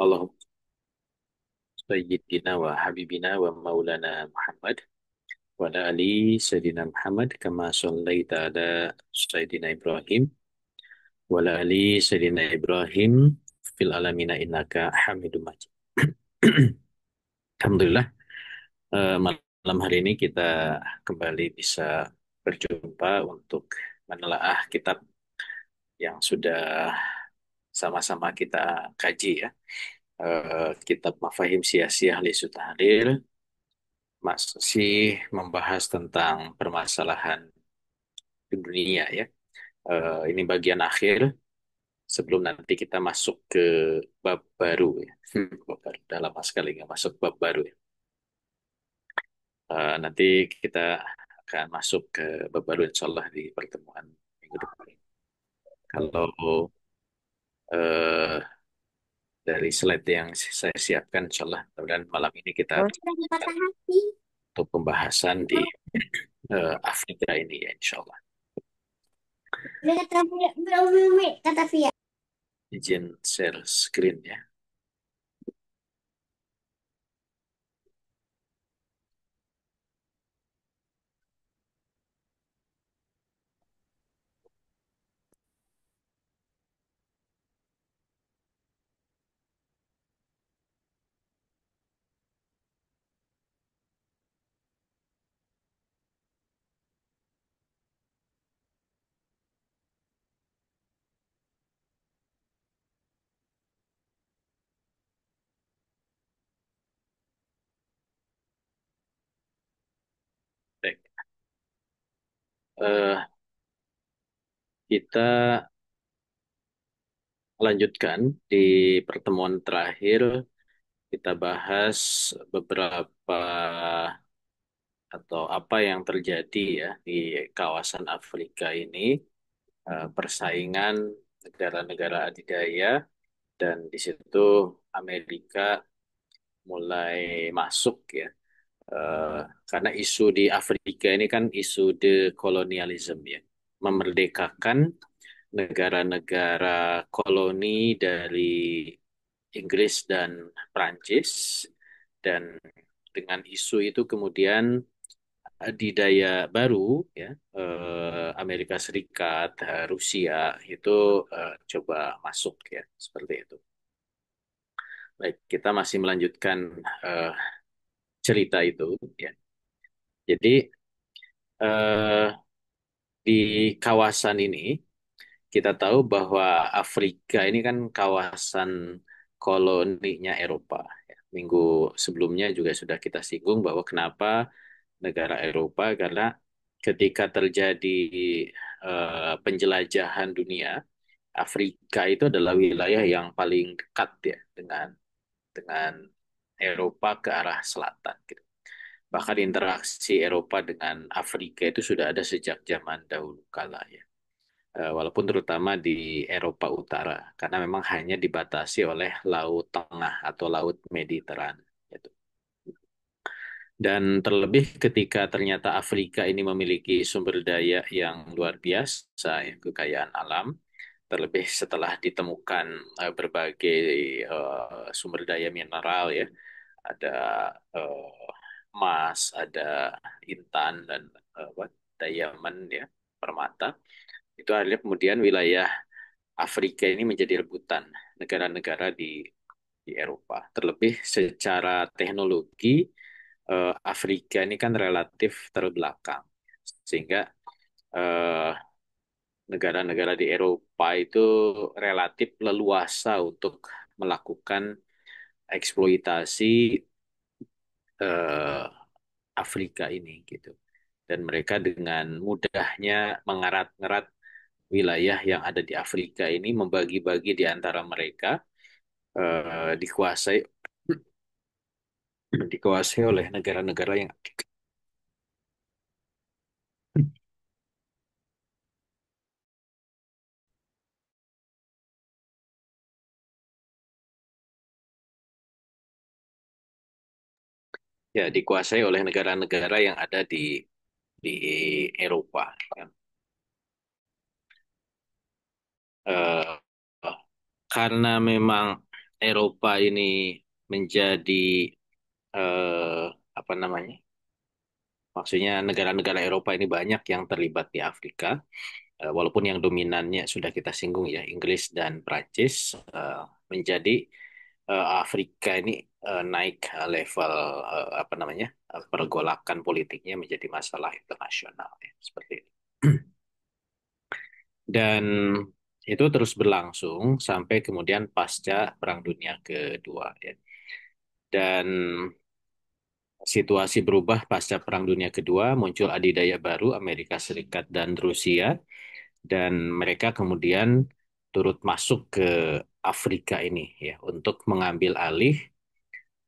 Allahumma sayyidina wa habibina wa maulana Muhammad wa ala ali sayyidina Muhammad kama sallaita ala sayyidina Ibrahim wa ala ali sayyidina Ibrahim fil alamina innaka Hamidum Majid. Alhamdulillah, malam hari ini kita kembali bisa berjumpa untuk menelaah kitab yang sudah sama-sama kita kaji ya. Kitab Mafahim Siyasiyah li Tahrir masih membahas tentang permasalahan di dunia ya. Ini bagian akhir sebelum nanti kita masuk ke bab baru ya. Bab baru. Udah lama sekali nggak masuk bab baru ya. Nanti kita akan masuk ke bab baru insya Allah di pertemuan minggu depan. Kalau eh, dari slide yang saya siapkan insya Allah dan malam ini kita Lagi patah hati. untuk pembahasan di Afrika ini ya insya Allah. Udah kata belum kata Via. Izin share screen ya. Baik. Eh, kita lanjutkan di pertemuan terakhir kita bahas beberapa atau apa yang terjadi ya di kawasan Afrika ini, persaingan negara-negara adidaya dan di situ Amerika mulai masuk ya. Eh, karena isu di Afrika ini kan isu dekolonialisme ya, memerdekakan negara-negara koloni dari Inggris dan Prancis dan dengan isu itu kemudian adidaya baru ya, Amerika Serikat, Rusia itu coba masuk ya seperti itu. Baik, kita masih melanjutkan eh, cerita itu ya. Jadi eh, di kawasan ini kita tahu bahwa Afrika ini kan kawasan koloninya Eropa. Ya. Minggu sebelumnya juga sudah kita singgung bahwa kenapa negara Eropa karena ketika terjadi penjelajahan dunia, Afrika itu adalah wilayah yang paling dekat ya dengan Eropa ke arah selatan gitu. Bahkan interaksi Eropa dengan Afrika itu sudah ada sejak zaman dahulu kala ya. Walaupun terutama di Eropa Utara, karena memang hanya dibatasi oleh Laut Tengah atau Laut Mediteran. Gitu. Dan terlebih ketika ternyata Afrika ini memiliki sumber daya yang luar biasa, ya, kekayaan alam, terlebih setelah ditemukan berbagai sumber daya mineral ya, ada emas, ada intan dan diamond ya, permata. Itu akhirnya kemudian wilayah Afrika ini menjadi rebutan negara-negara di Eropa. Terlebih secara teknologi, Afrika ini kan relatif terbelakang, sehingga eh, negara-negara di Eropa itu relatif leluasa untuk melakukan eksploitasi eh, Afrika ini gitu. Dan mereka dengan mudahnya mengarat-ngarat wilayah yang ada di Afrika ini, membagi-bagi di antara mereka, dikuasai dikuasai oleh negara-negara yang ya dikuasai oleh negara-negara yang ada di Eropa. Ya. Eh, karena memang Eropa ini menjadi eh, apa namanya? Maksudnya negara-negara Eropa ini banyak yang terlibat di Afrika, walaupun yang dominannya sudah kita singgung ya, Inggris dan Prancis, menjadi Afrika ini naik level apa namanya? Pergolakan politiknya menjadi masalah internasional ya, seperti itu. Dan itu terus berlangsung sampai kemudian pasca Perang Dunia Kedua ya. Dan situasi berubah pasca Perang Dunia Kedua, muncul adidaya baru Amerika Serikat dan Rusia, dan mereka kemudian turut masuk ke Afrika ini ya untuk mengambil alih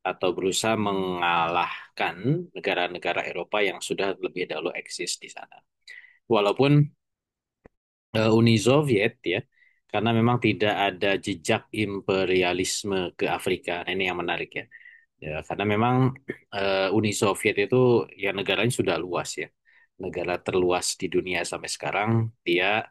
atau berusaha mengalahkan negara-negara Eropa yang sudah lebih dahulu eksis di sana. Walaupun Uni Soviet ya, karena memang tidak ada jejak imperialisme ke Afrika. Nah, ini yang menarik ya. Ya, karena memang Uni Soviet itu ya negaranya sudah luas ya. Negara terluas di dunia sampai sekarang, dia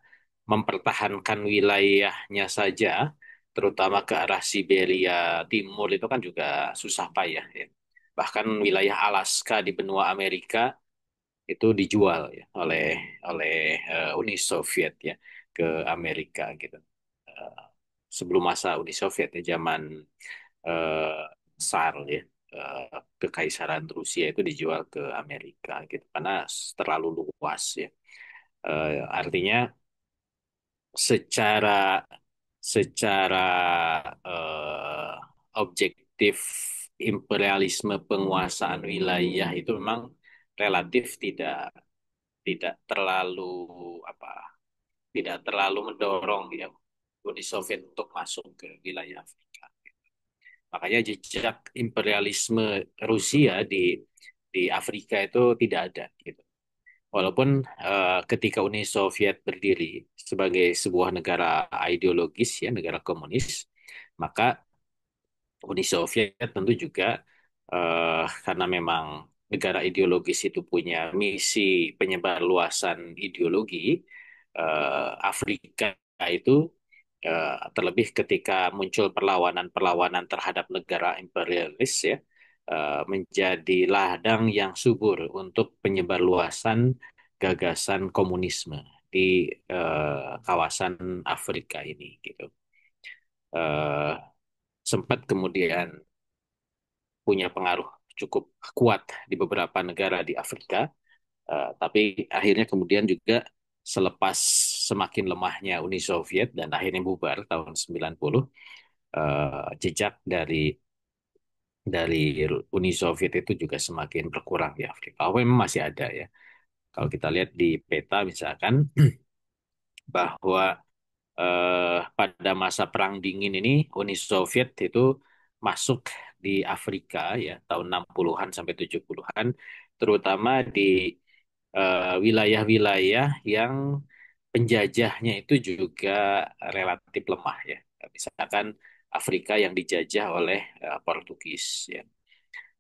mempertahankan wilayahnya saja, terutama ke arah Siberia Timur itu kan juga susah payah ya. Bahkan wilayah Alaska di benua Amerika itu dijual ya oleh Uni Soviet ya ke Amerika gitu. Eh, Sebelum masa Uni Soviet ya, zaman eh, Tsar ya, eh, Kekaisaran Rusia itu dijual ke Amerika gitu karena terlalu luas ya. Artinya secara secara eh, objektif imperialisme penguasaan wilayah itu memang relatif tidak tidak terlalu apa tidak terlalu mendorong ya Uni Soviet untuk masuk ke wilayah Afrika. Makanya jejak imperialisme Rusia di Afrika itu tidak ada gitu. Walaupun ketika Uni Soviet berdiri sebagai sebuah negara ideologis ya, negara komunis, maka Uni Soviet tentu juga karena memang negara ideologis itu punya misi penyebarluasan ideologi, Afrika itu terlebih ketika muncul perlawanan-perlawanan terhadap negara imperialis ya, menjadi ladang yang subur untuk penyebarluasan gagasan komunisme di kawasan Afrika ini gitu. Eh, Sempat kemudian punya pengaruh cukup kuat di beberapa negara di Afrika, tapi akhirnya kemudian juga selepas semakin lemahnya Uni Soviet dan akhirnya bubar tahun 90, jejak dari Uni Soviet itu juga semakin berkurang di Afrika. Oh, memang masih ada ya. Kalau kita lihat di peta misalkan bahwa pada masa Perang Dingin ini Uni Soviet itu masuk di Afrika ya tahun 60-an sampai 70-an, terutama di wilayah-wilayah yang penjajahnya itu juga relatif lemah ya. Misalkan Afrika yang dijajah oleh Portugis ya.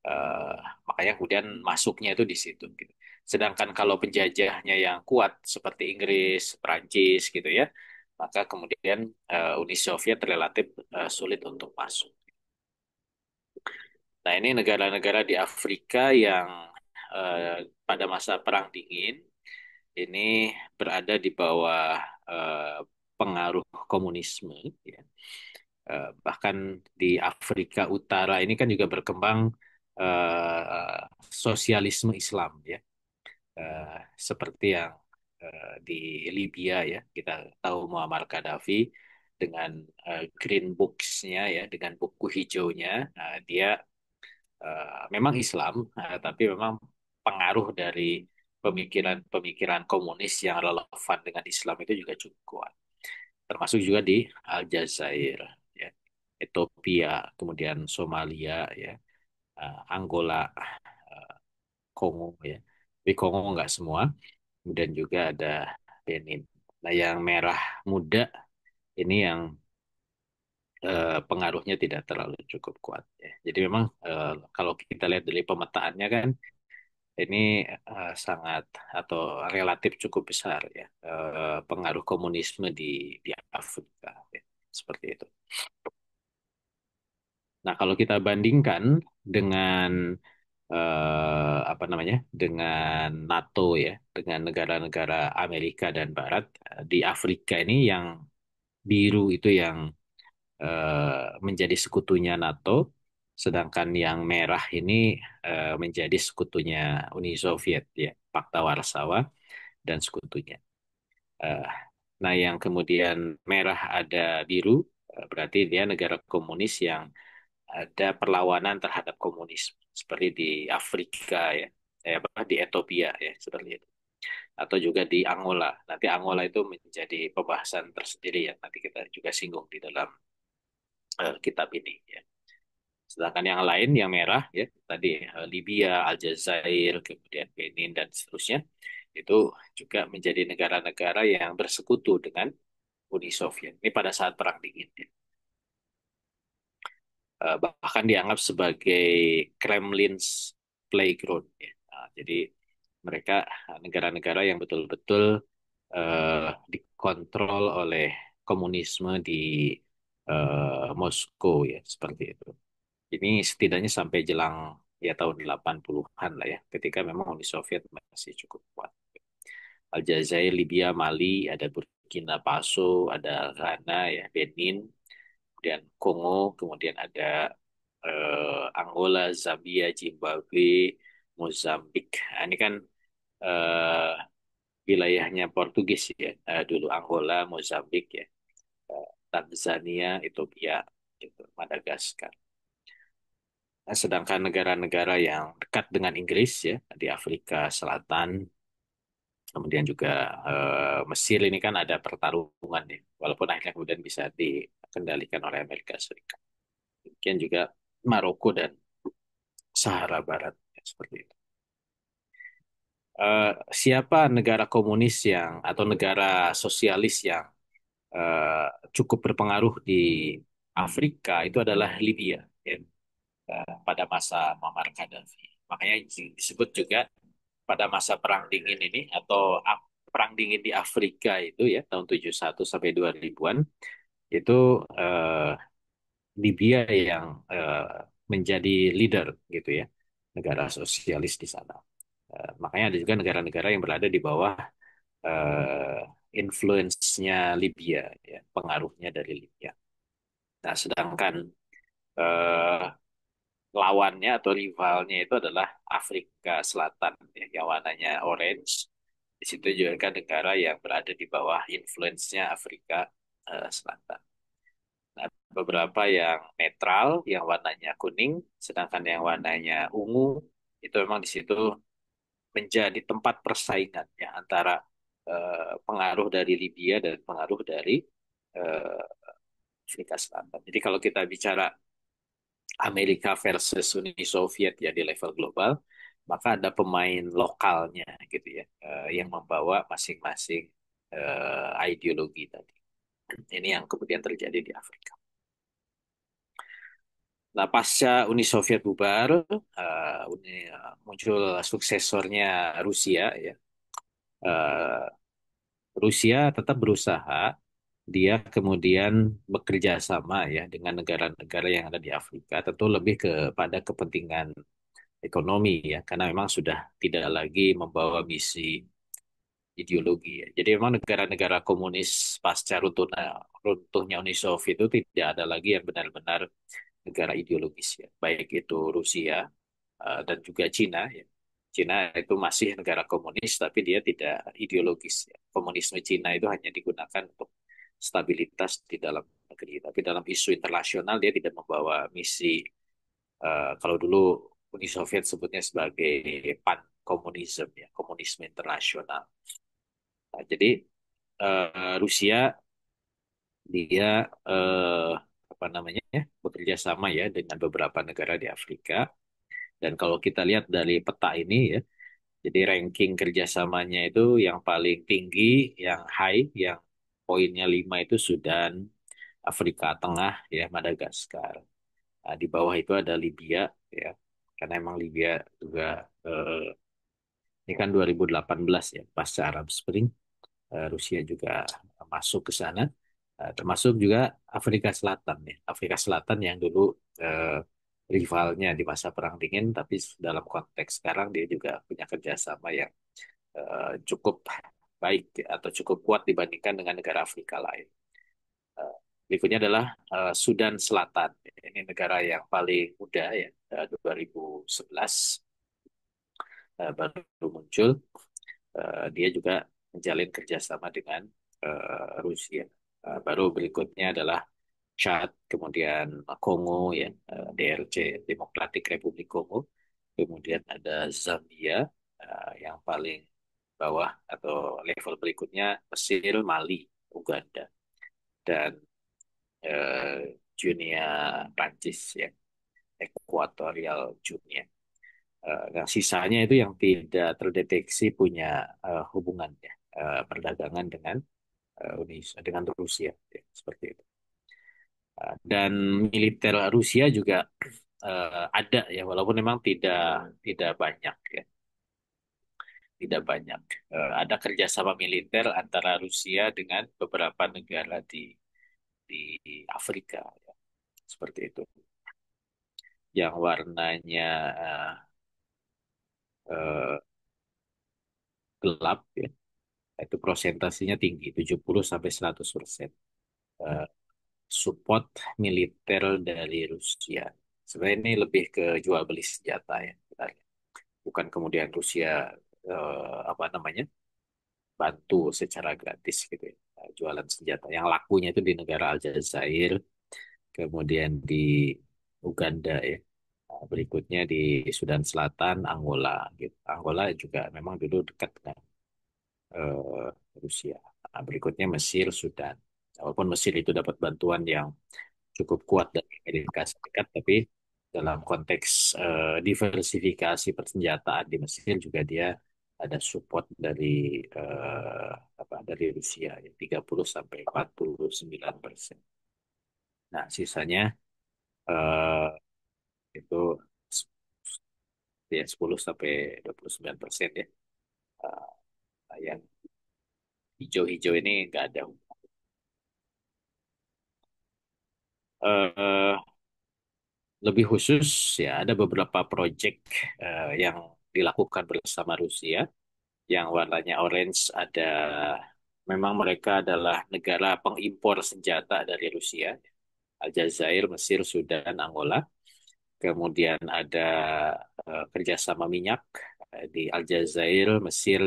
Eh, Makanya kemudian masuknya itu di situ gitu. Sedangkan kalau penjajahnya yang kuat seperti Inggris, Prancis gitu ya, maka kemudian Uni Soviet relatif sulit untuk masuk. Nah, ini negara-negara di Afrika yang pada masa Perang Dingin ini berada di bawah eh, pengaruh komunisme ya. Bahkan di Afrika Utara ini kan juga berkembang sosialisme Islam ya. Seperti yang di Libya ya, kita tahu Muammar Gaddafi dengan Green Books-nya ya, dengan buku hijaunya, dia memang Islam, tapi memang pengaruh dari pemikiran-pemikiran komunis yang relevan dengan Islam itu juga cukup kuat. Termasuk juga di Aljazair, ya, Ethiopia, kemudian Somalia, ya, Angola, Kongo, ya. Tapi Kongo nggak semua. Kemudian juga ada Benin. Nah, yang merah muda ini yang pengaruhnya tidak terlalu cukup kuat. Ya. Jadi memang kalau kita lihat dari pemetaannya kan ini sangat atau relatif cukup besar ya pengaruh komunisme di Afrika ya. Seperti itu. Nah, kalau kita bandingkan dengan apa namanya, dengan NATO ya, dengan negara-negara Amerika dan Barat, di Afrika ini yang biru itu yang menjadi sekutunya NATO, sedangkan yang merah ini menjadi sekutunya Uni Soviet ya, Pakta Warsawa dan sekutunya. Eh, nah, yang kemudian merah ada biru, berarti dia negara komunis yang ada perlawanan terhadap komunis, seperti di Afrika ya, di Ethiopia ya, seperti itu. Atau juga di Angola. Nanti Angola itu menjadi pembahasan tersendiri ya, nanti kita juga singgung di dalam kitab ini ya. Sedangkan yang lain yang merah ya tadi Libya, Aljazair, kemudian Benin dan seterusnya itu juga menjadi negara-negara yang bersekutu dengan Uni Soviet. Ini pada saat Perang Dingin ya. Bahkan dianggap sebagai Kremlin's playground ya. Nah, jadi mereka negara-negara yang betul-betul dikontrol oleh komunisme di Moskow ya seperti itu. Ini setidaknya sampai jelang ya tahun 80-an lah ya, ketika memang Uni Soviet masih cukup kuat. Aljazair, Libya, Mali, ada Burkina Faso, ada Ghana ya, Benin, kemudian Kongo, kemudian ada Angola, Zambia, Zimbabwe, Mozambik. Nah, ini kan eh, wilayahnya Portugis ya, dulu Angola, Mozambik ya, Tanzania, Ethiopia, gitu, Madagaskar. Nah, sedangkan negara-negara yang dekat dengan Inggris ya di Afrika Selatan, kemudian juga Mesir ini kan ada pertarungan ya, walaupun akhirnya kemudian bisa dikendalikan oleh Amerika Serikat. Kemudian juga Maroko dan Sahara Barat ya, seperti itu. Siapa negara komunis yang atau negara sosialis yang eh, cukup berpengaruh di Afrika itu adalah Libya ya, pada masa Muammar Gaddafi. Makanya disebut juga pada masa Perang Dingin ini atau Perang Dingin di Afrika itu ya tahun 71 sampai 2000-an itu eh, Libya yang menjadi leader gitu ya, negara sosialis di sana. Makanya ada juga negara-negara yang berada di bawah eh, influence-nya Libya ya, pengaruhnya dari Libya. Nah, sedangkan eh, lawannya atau rivalnya itu adalah Afrika Selatan ya, yang warnanya orange. Di situ juga kan negara yang berada di bawah influence-nya Afrika Selatan. Nah, beberapa yang netral, yang warnanya kuning, sedangkan yang warnanya ungu itu memang di situ menjadi tempat persaingan ya antara pengaruh dari Libya dan pengaruh dari eh, Afrika Selatan. Jadi kalau kita bicara Amerika versus Uni Soviet ya di level global, maka ada pemain lokalnya gitu ya, yang membawa masing-masing ideologi tadi. Ini yang kemudian terjadi di Afrika. Nah, pasca Uni Soviet bubar, muncul suksesornya Rusia ya. Eh, Rusia tetap berusaha, dia kemudian bekerja sama ya dengan negara-negara yang ada di Afrika, tentu lebih kepada kepentingan ekonomi ya, karena memang sudah tidak lagi membawa misi ideologi ya. Jadi memang negara-negara komunis pasca runtuhnya Uni Soviet itu tidak ada lagi yang benar-benar negara ideologis ya, baik itu Rusia dan juga Cina ya. Cina itu masih negara komunis tapi dia tidak ideologis ya. Komunisme Cina itu hanya digunakan untuk stabilitas di dalam negeri, tapi dalam isu internasional dia tidak membawa misi kalau dulu Uni Soviet sebutnya sebagai pan komunisme ya, komunisme internasional. Nah, jadi Rusia dia eh, apa namanya ya, bekerja sama ya dengan beberapa negara di Afrika. Dan kalau kita lihat dari peta ini ya, jadi ranking kerjasamanya itu yang paling tinggi, yang high, yang poinnya 5 itu Sudan, Afrika Tengah, ya Madagaskar. Nah, di bawah itu ada Libya, ya, karena emang Libya juga ini kan 2018 ya, pasca Arab Spring, Rusia juga masuk ke sana. Termasuk juga Afrika Selatan ya. Afrika Selatan yang dulu eh, rivalnya di masa Perang Dingin, tapi dalam konteks sekarang dia juga punya kerjasama yang cukup baik ya, atau cukup kuat dibandingkan dengan negara Afrika lain. Eh, Berikutnya adalah Sudan Selatan. Ini negara yang paling muda ya, 2011 baru muncul. Dia juga menjalin kerjasama dengan Rusia. Baru berikutnya adalah Chad, kemudian Kongo ya, DRC, Democratic Republic Kongo, kemudian ada Zambia yang paling bawah atau level berikutnya Mesir, Mali, Uganda, dan Guinea Prancis ya, Equatorial Guinea. Nah, sisanya itu yang tidak terdeteksi punya hubungan ya, perdagangan dengan dengan Rusia ya, seperti itu. Dan militer Rusia juga ada ya, walaupun memang tidak tidak banyak ya, tidak banyak. Ada kerjasama militer antara Rusia dengan beberapa negara di Afrika ya, seperti itu. Yang warnanya eh, gelap ya, itu prosentasinya tinggi, 70 sampai 100%. Eh, Support militer dari Rusia. Sebenarnya ini lebih ke jual beli senjata ya, sebenarnya. Bukan kemudian Rusia apa namanya bantu secara gratis gitu ya. Jualan senjata. Yang lakunya itu di negara Aljazair, kemudian di Uganda ya. Berikutnya di Sudan Selatan, Angola gitu. Angola juga memang dulu dekat dengan eh, Rusia. Nah, berikutnya Mesir, Sudan. Walaupun Mesir itu dapat bantuan yang cukup kuat dari Amerika Serikat, tapi dalam konteks diversifikasi persenjataan di Mesir juga dia ada support dari apa dari Rusia ya, 30 sampai 49%. Nah, sisanya eh, itu ya 10 sampai 29% ya. Yang hijau-hijau ini nggak ada. Eh, Lebih khusus ya ada beberapa proyek yang dilakukan bersama Rusia. Yang warnanya orange ada, memang mereka adalah negara pengimpor senjata dari Rusia. Aljazair, Mesir, Sudan, Angola. Kemudian ada kerjasama minyak di Aljazair, Mesir,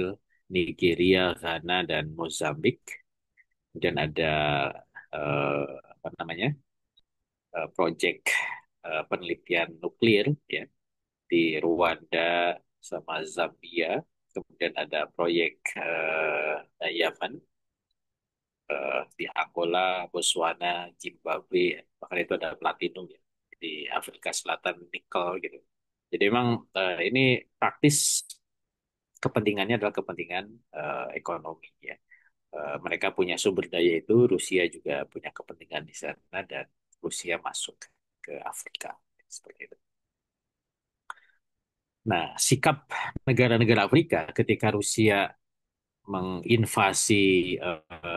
Nigeria, Ghana, dan Mozambik. Kemudian ada apa namanya proyek penelitian nuklir ya di Rwanda sama Zambia. Kemudian ada proyek Yaman di Angola, Botswana, Zimbabwe, bahkan itu ada platinum ya di Afrika Selatan nikel gitu. Jadi memang ini praktis kepentingannya adalah kepentingan ekonomi ya. Mereka punya sumber daya itu, Rusia juga punya kepentingan di sana dan Rusia masuk ke Afrika seperti itu. Nah, sikap negara-negara Afrika ketika Rusia menginvasi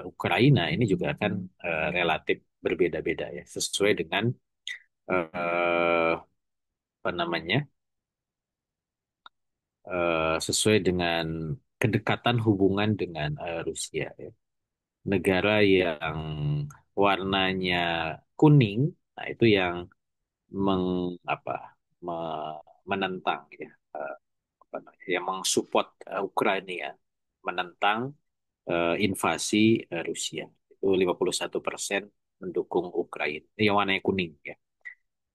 Ukraina ini juga kan relatif berbeda-beda ya, sesuai dengan eh, apa namanya, sesuai dengan kedekatan hubungan dengan Rusia ya. Negara yang warnanya kuning, nah itu yang meng apa menentang ya, apa namanya, yang mensupport Ukraina ya, menentang invasi Rusia. Itu 51% mendukung Ukraina. Ini yang warnanya kuning ya.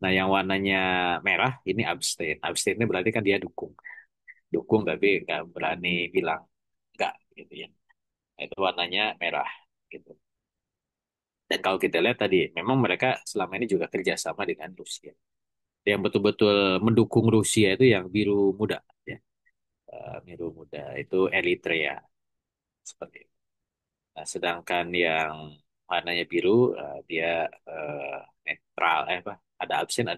Nah, yang warnanya merah ini abstain. Abstain ini berarti kan dia dukung. Dukung tapi nggak berani bilang nggak gitu ya. Nah, itu warnanya merah gitu. Dan kalau kita lihat tadi, memang mereka selama ini juga kerjasama dengan Rusia. Yang betul-betul mendukung Rusia itu yang biru muda ya. Biru muda itu Eritrea seperti itu. Nah, sedangkan yang warnanya biru dia eh, netral apa? Ada absen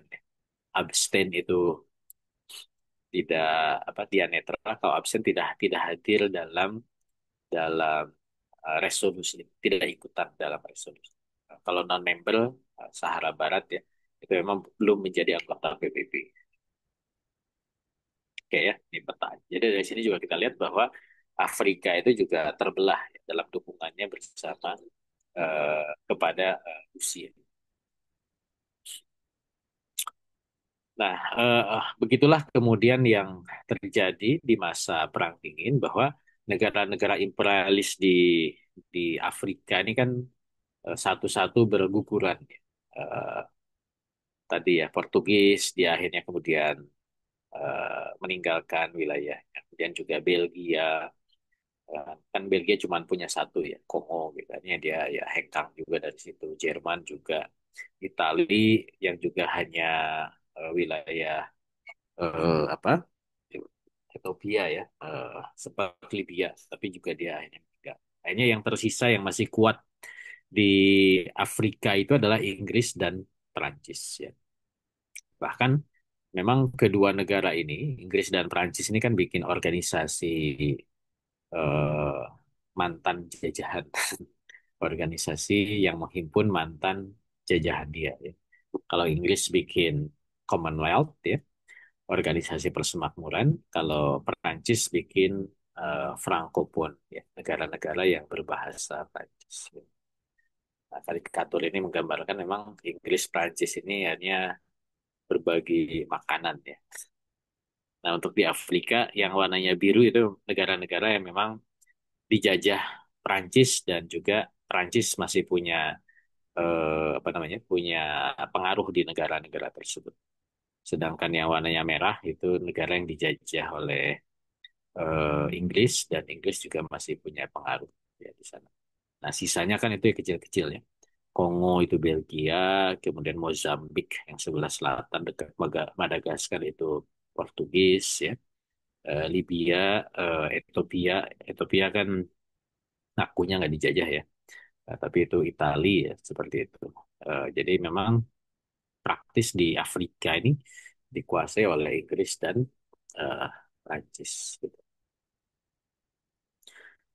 ya. Abstain itu tidak apa dia netral, kalau absen tidak tidak hadir dalam dalam resolusi, tidak ikutan dalam resolusi. Kalau non-member Sahara Barat ya, itu memang belum menjadi anggota PBB. Oke ya, ini peta. Jadi dari sini juga kita lihat bahwa Afrika itu juga terbelah ya, dalam dukungannya bersama kepada Rusia. Nah, begitulah kemudian yang terjadi di masa Perang Dingin bahwa negara-negara imperialis di Afrika ini kan satu-satu berguguran. Eh, Tadi ya Portugis, dia akhirnya kemudian meninggalkan wilayahnya. Kemudian juga Belgia, kan Belgia cuma punya satu ya, Kongo gitu. Akhirnya dia ya hengkang juga dari situ. Jerman juga, Itali yang juga hanya wilayah apa Ethiopia ya, seperti Libya, tapi juga dia akhirnya meninggal. Akhirnya yang tersisa yang masih kuat di Afrika itu adalah Inggris dan Perancis ya. Bahkan memang kedua negara ini, Inggris dan Perancis ini kan bikin organisasi eh, mantan jajahan, organisasi yang menghimpun mantan jajahan dia ya. Kalau Inggris bikin Commonwealth ya, organisasi persemakmuran. Kalau Perancis bikin Francophone, ya, negara-negara yang berbahasa Prancis. Ya. Nah, karikatur ini menggambarkan memang Inggris Prancis ini hanya berbagi makanan ya. Nah, untuk di Afrika yang warnanya biru itu negara-negara yang memang dijajah Prancis dan juga Prancis masih punya apa namanya? Punya pengaruh di negara-negara tersebut. Sedangkan yang warnanya merah itu negara yang dijajah oleh Inggris dan Inggris juga masih punya pengaruh ya di sana. Nah, sisanya kan itu yang kecil-kecil ya. Kongo itu Belgia, kemudian Mozambik yang sebelah selatan dekat Madagaskar itu Portugis ya. Libya, Ethiopia, Ethiopia kan ngakunya nggak dijajah ya. Tapi itu Italia ya seperti itu. Jadi memang praktis di Afrika ini dikuasai oleh Inggris dan uh, Prancis. Gitu.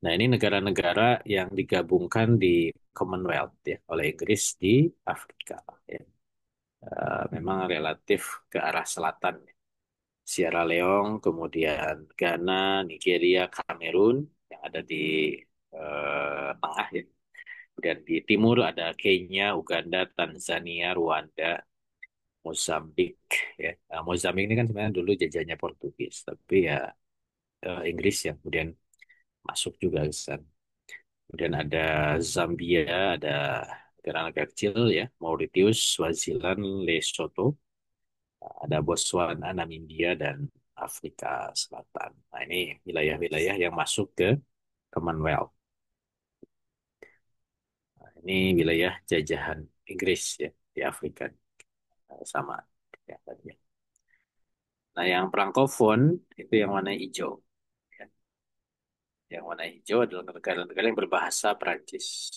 Nah, ini negara-negara yang digabungkan di Commonwealth ya oleh Inggris di Afrika. Ya. Memang relatif ke arah selatan. Ya. Sierra Leone, kemudian Ghana, Nigeria, Kamerun yang ada di tengah ya. Kemudian di timur ada Kenya, Uganda, Tanzania, Rwanda, Mozambik ya. Nah, Mozambik ini kan sebenarnya dulu jajahnya Portugis, tapi ya Inggris yang kemudian masuk juga ke sana. Kemudian ada Zambia, ada negara-negara kecil ya, Mauritius, Swaziland, Lesotho, ada Botswana, Namibia, dan Afrika Selatan. Nah, ini wilayah-wilayah yang masuk ke Commonwealth. Nah, ini wilayah jajahan Inggris ya di Afrika. Sama ya, tadi ya. Nah, yang Francophone itu yang warna hijau. Ya. Yang warna hijau adalah negara-negara yang berbahasa Prancis.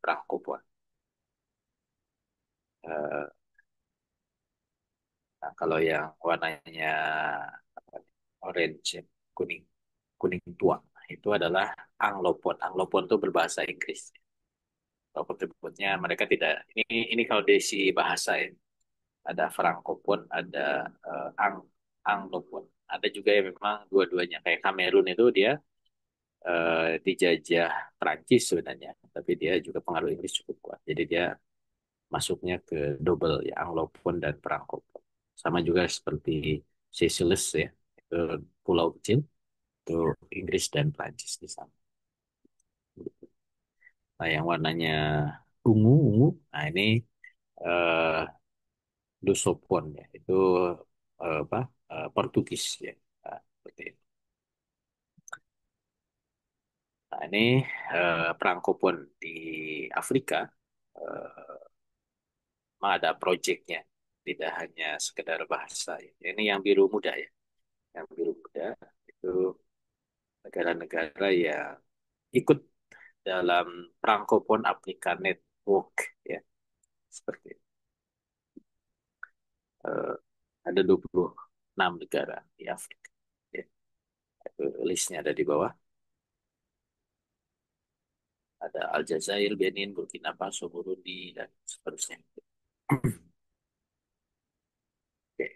Francophone. Eh, Nah, kalau yang warnanya apa nih, orange, ya, kuning, kuning tua, itu adalah Anglophone. Anglophone itu berbahasa Inggris. Kalau menyebutnya mereka tidak. Ini kalau dari bahasa ya. Ada Francophone, ada Anglophone. Ada juga yang memang dua-duanya. Kayak Kamerun itu dia dijajah Prancis sebenarnya, tapi dia juga pengaruh Inggris cukup kuat. Jadi dia masuknya ke double ya Anglophone dan Francophone. Sama juga seperti Seychelles ya, itu pulau kecil itu Inggris dan Prancis di sana. Nah, yang warnanya ungu, nah ini eh, Lusopon ya, itu apa Portugis ya, nah, seperti itu. Nah, ini Frankopon di Afrika memang ada proyeknya, tidak hanya sekedar bahasa. Ya. Ini yang biru muda ya, yang biru muda itu negara-negara yang ikut dalam Francophone Africa Network ya seperti itu. Eh, ada 26 negara di Afrika ya. Itu listnya ada di bawah. ada Aljazair, Benin, Burkina Faso, Burundi, dan seterusnya. Oke.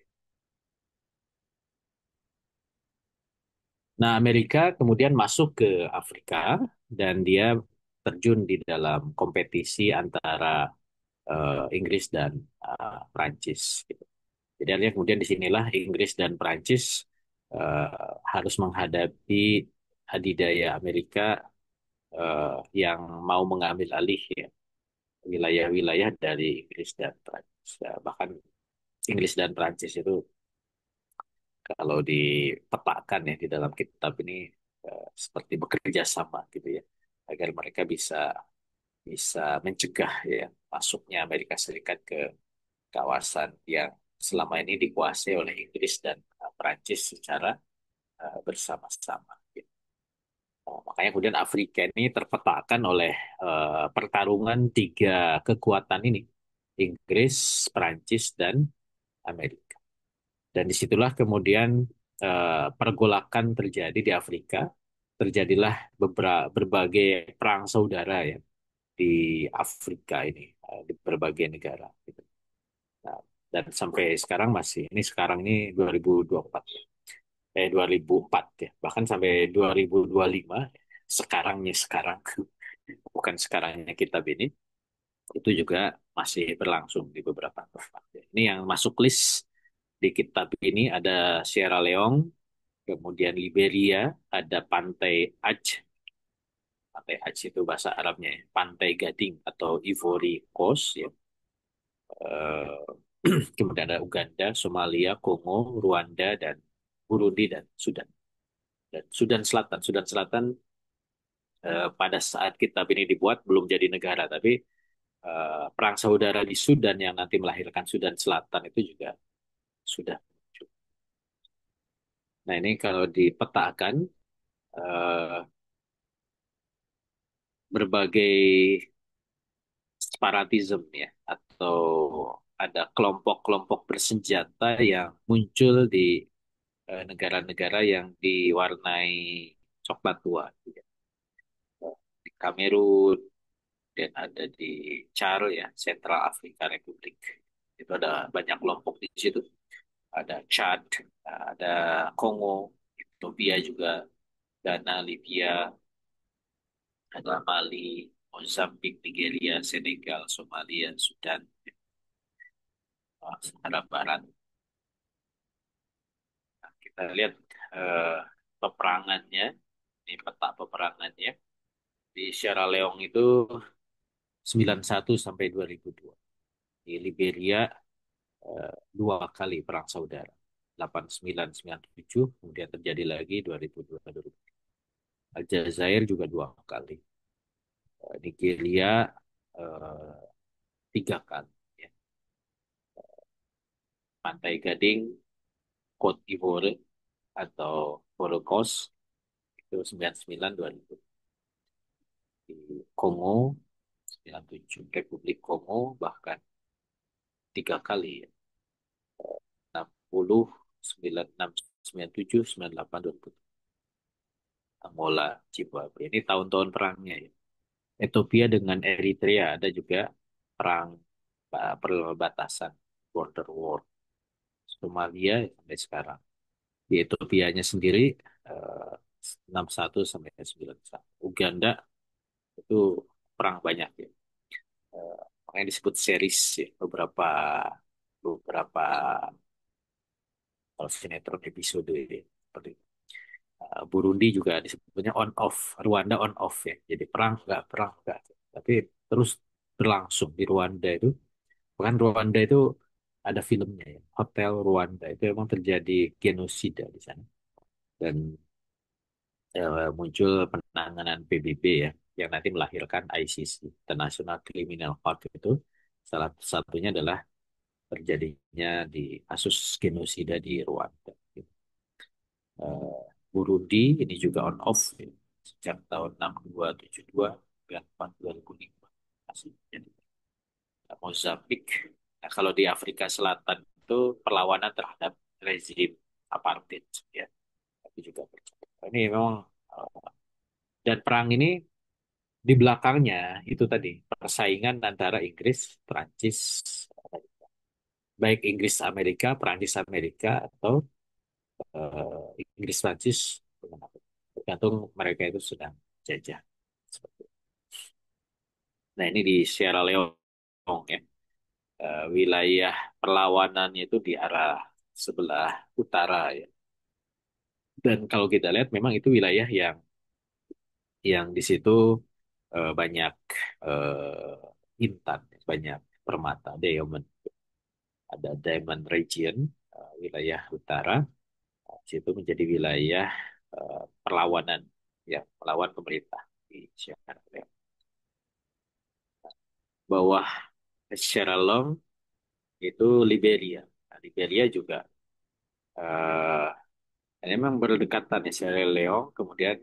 Nah, Amerika kemudian masuk ke Afrika dan dia terjun di dalam kompetisi antara Inggris dan Prancis, gitu. Jadi artinya kemudian disinilah Inggris dan Prancis harus menghadapi adidaya Amerika yang mau mengambil alih ya, wilayah-wilayah dari Inggris dan Prancis. Ya, bahkan Inggris dan Prancis itu kalau dipetakan ya di dalam kitab ini seperti bekerja sama gitu ya, agar mereka bisa bisa mencegah ya masuknya Amerika Serikat ke kawasan yang selama ini dikuasai oleh Inggris dan Prancis secara bersama-sama, gitu. Makanya kemudian Afrika ini terpetakan oleh pertarungan tiga kekuatan ini, Inggris, Prancis, dan Amerika. Dan disitulah kemudian pergolakan terjadi di Afrika. Terjadilah berbagai perang saudara ya di Afrika ini, di berbagai negara, gitu. Nah, dan sampai sekarang masih, ini sekarang ini 2024, 2004 ya, bahkan sampai 2025, sekarangnya sekarang, bukan sekarangnya kitab ini, itu juga masih berlangsung di beberapa tempat. Ini yang masuk list di kitab ini ada Sierra Leone, kemudian Liberia, ada Pantai Aceh. Pantai Aceh itu bahasa Arabnya ya. Pantai Gading atau Ivory Coast ya. Eh, kemudian ada Uganda, Somalia, Kongo, Rwanda, dan Burundi, dan Sudan. Dan Sudan Selatan. Sudan Selatan pada saat kitab ini dibuat belum jadi negara, tapi perang saudara di Sudan yang nanti melahirkan Sudan Selatan itu juga sudah muncul. Nah, ini kalau dipetakan eh, berbagai separatism ya, atau ada kelompok-kelompok bersenjata yang muncul di negara-negara yang diwarnai coklat tua, gitu ya. Di Kamerun, dan ada di Chad ya, Central Africa Republic. Itu ada banyak kelompok di situ. Ada Chad, ada Kongo, Ethiopia juga, Ghana, Libya, ada Mali, Mozambik, Nigeria, Senegal, Somalia, Sudan, Sahara Barat. Nah, kita lihat eh, peperangannya, ini peta peperangannya. Di Sierra Leone itu 91 sampai 2002. Di Liberia dua kali perang saudara. 89, 97, kemudian terjadi lagi 2002, 2003. Aljazair juga dua kali. Nigeria eh, tiga kali. Ya. Pantai Gading, Cote d'Ivoire atau Ivory Coast itu 99, 2000. Di Kongo 97, Republik Kongo bahkan tiga kali ya. 60, 96, 97, 98, 2000. Angola, Zimbabwe. Ini tahun-tahun perangnya ya. Ethiopia dengan Eritrea ada juga perang perbatasan, border war. Somalia sampai sekarang. Di Etiopianya sendiri eh, 61 sampai 91. Uganda itu perang banyak ya. Eh, Makanya disebut series ya. Beberapa beberapa kalau sinetron episode ya. Seperti itu. Burundi juga disebutnya on off, Rwanda on off ya. Jadi perang nggak, tapi terus berlangsung di Rwanda itu. Bahkan Rwanda itu ada filmnya ya, Hotel Rwanda itu memang terjadi genosida di sana, dan muncul penanganan PBB ya, yang nanti melahirkan ICC, International Criminal Court itu salah satunya adalah terjadinya di kasus genosida di Rwanda. Eh, Burundi ini juga on off ya, sejak tahun 62, 72, 94, 2005 masih jadi. Mozambik. Nah, kalau di Afrika Selatan itu perlawanan terhadap rezim apartheid ya, tapi juga berjalan. Ini memang dan perang ini Di belakangnya itu tadi persaingan antara Inggris, Prancis, baik Inggris Amerika, Prancis Amerika atau Inggris Prancis, tergantung mereka itu sedang jajah. Seperti itu. Nah ini di Sierra Leone ya. Wilayah perlawanannya itu di arah sebelah utara ya. Dan kalau kita lihat memang itu wilayah yang di situ banyak intan, banyak permata, diamond. Ada diamond region, wilayah utara. Di situ menjadi wilayah perlawanan, ya, melawan pemerintah di Sierra Leone. Bawah Sierra Leone itu Liberia. Nah, Liberia juga eh, memang berdekatan ya Sierra Leone, kemudian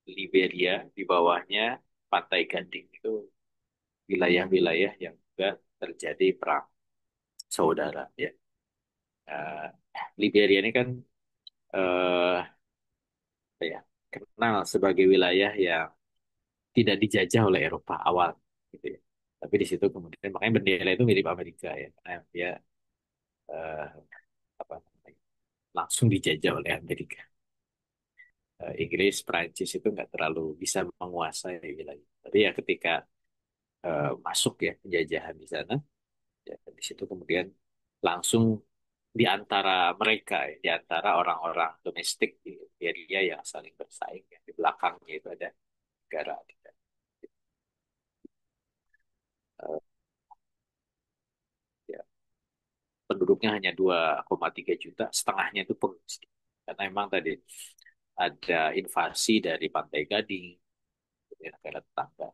Liberia di bawahnya Pantai Gading itu wilayah-wilayah yang juga terjadi perang saudara ya. Eh, Liberia ini kan eh, apa ya, kenal sebagai wilayah yang tidak dijajah oleh Eropa awal gitu ya. Tapi di situ kemudian makanya bendera itu mirip Amerika ya, karena dia eh, apa namanya, langsung dijajah oleh Amerika. Inggris, Prancis itu nggak terlalu bisa menguasai wilayah. Tapi ya ketika masuk ya penjajahan di sana, ya, di situ kemudian langsung di antara mereka, ya, di antara orang-orang domestik di Liberia yang saling bersaing, ya, di belakangnya itu ada negara. Eh, ya, penduduknya hanya 2,3 juta, setengahnya itu pengungsi. Karena memang tadi ada invasi dari Pantai Gading, dari negara tetangga,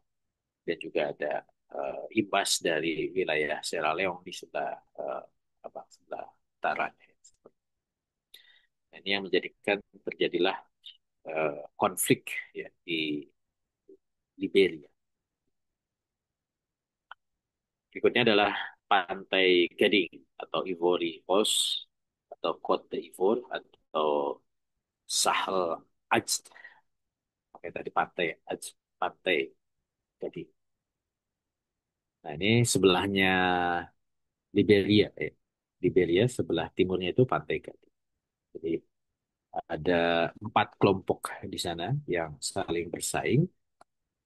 dan juga ada imbas dari wilayah Sierra Leone di sebelah sebelah utaranya. Nah, ini yang menjadikan terjadilah konflik ya di Liberia. Berikutnya adalah Pantai Gading atau Ivory Coast atau Côte d'Ivoire atau Sahel Ajd. Oke, tadi pantai Ajd, Pantai Gading. Nah, ini sebelahnya Liberia ya. Liberia sebelah timurnya itu Pantai Gading. Jadi ada 4 kelompok di sana yang saling bersaing.